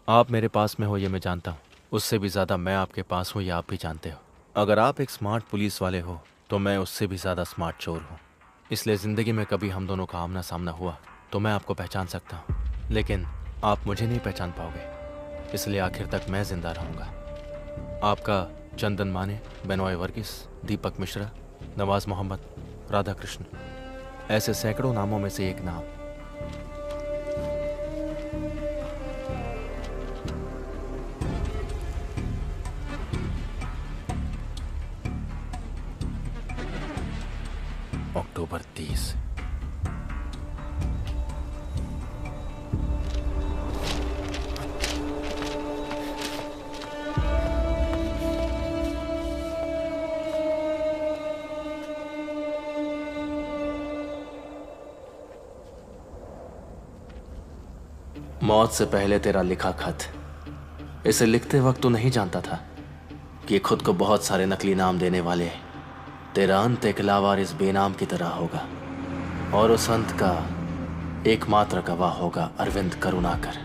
आप मेरे पास में हो ये मैं जानता हूँ, उससे भी ज़्यादा मैं आपके पास हूँ ये आप भी जानते हो। अगर आप एक स्मार्ट पुलिस वाले हो तो मैं उससे भी ज़्यादा स्मार्ट चोर हूँ। इसलिए ज़िंदगी में कभी हम दोनों का आमना सामना हुआ तो मैं आपको पहचान सकता हूँ, लेकिन आप मुझे नहीं पहचान पाओगे। इसलिए आखिर तक मैं जिंदा रहूँगा। आपका चंदन माने, बेनॉय वर्गीस, दीपक मिश्रा, नवाज मोहम्मद, राधा कृष्ण, ऐसे सैकड़ों नामों में से एक नाम। अक्टूबर 30। मौत से पहले तेरा लिखा खत। इसे लिखते वक्त तू नहीं जानता था कि खुद को बहुत सारे नकली नाम देने वाले तेरा अंत एक लावारिस बेनाम की तरह होगा और उस अंत का एकमात्र गवाह होगा अरविंद करुणाकर।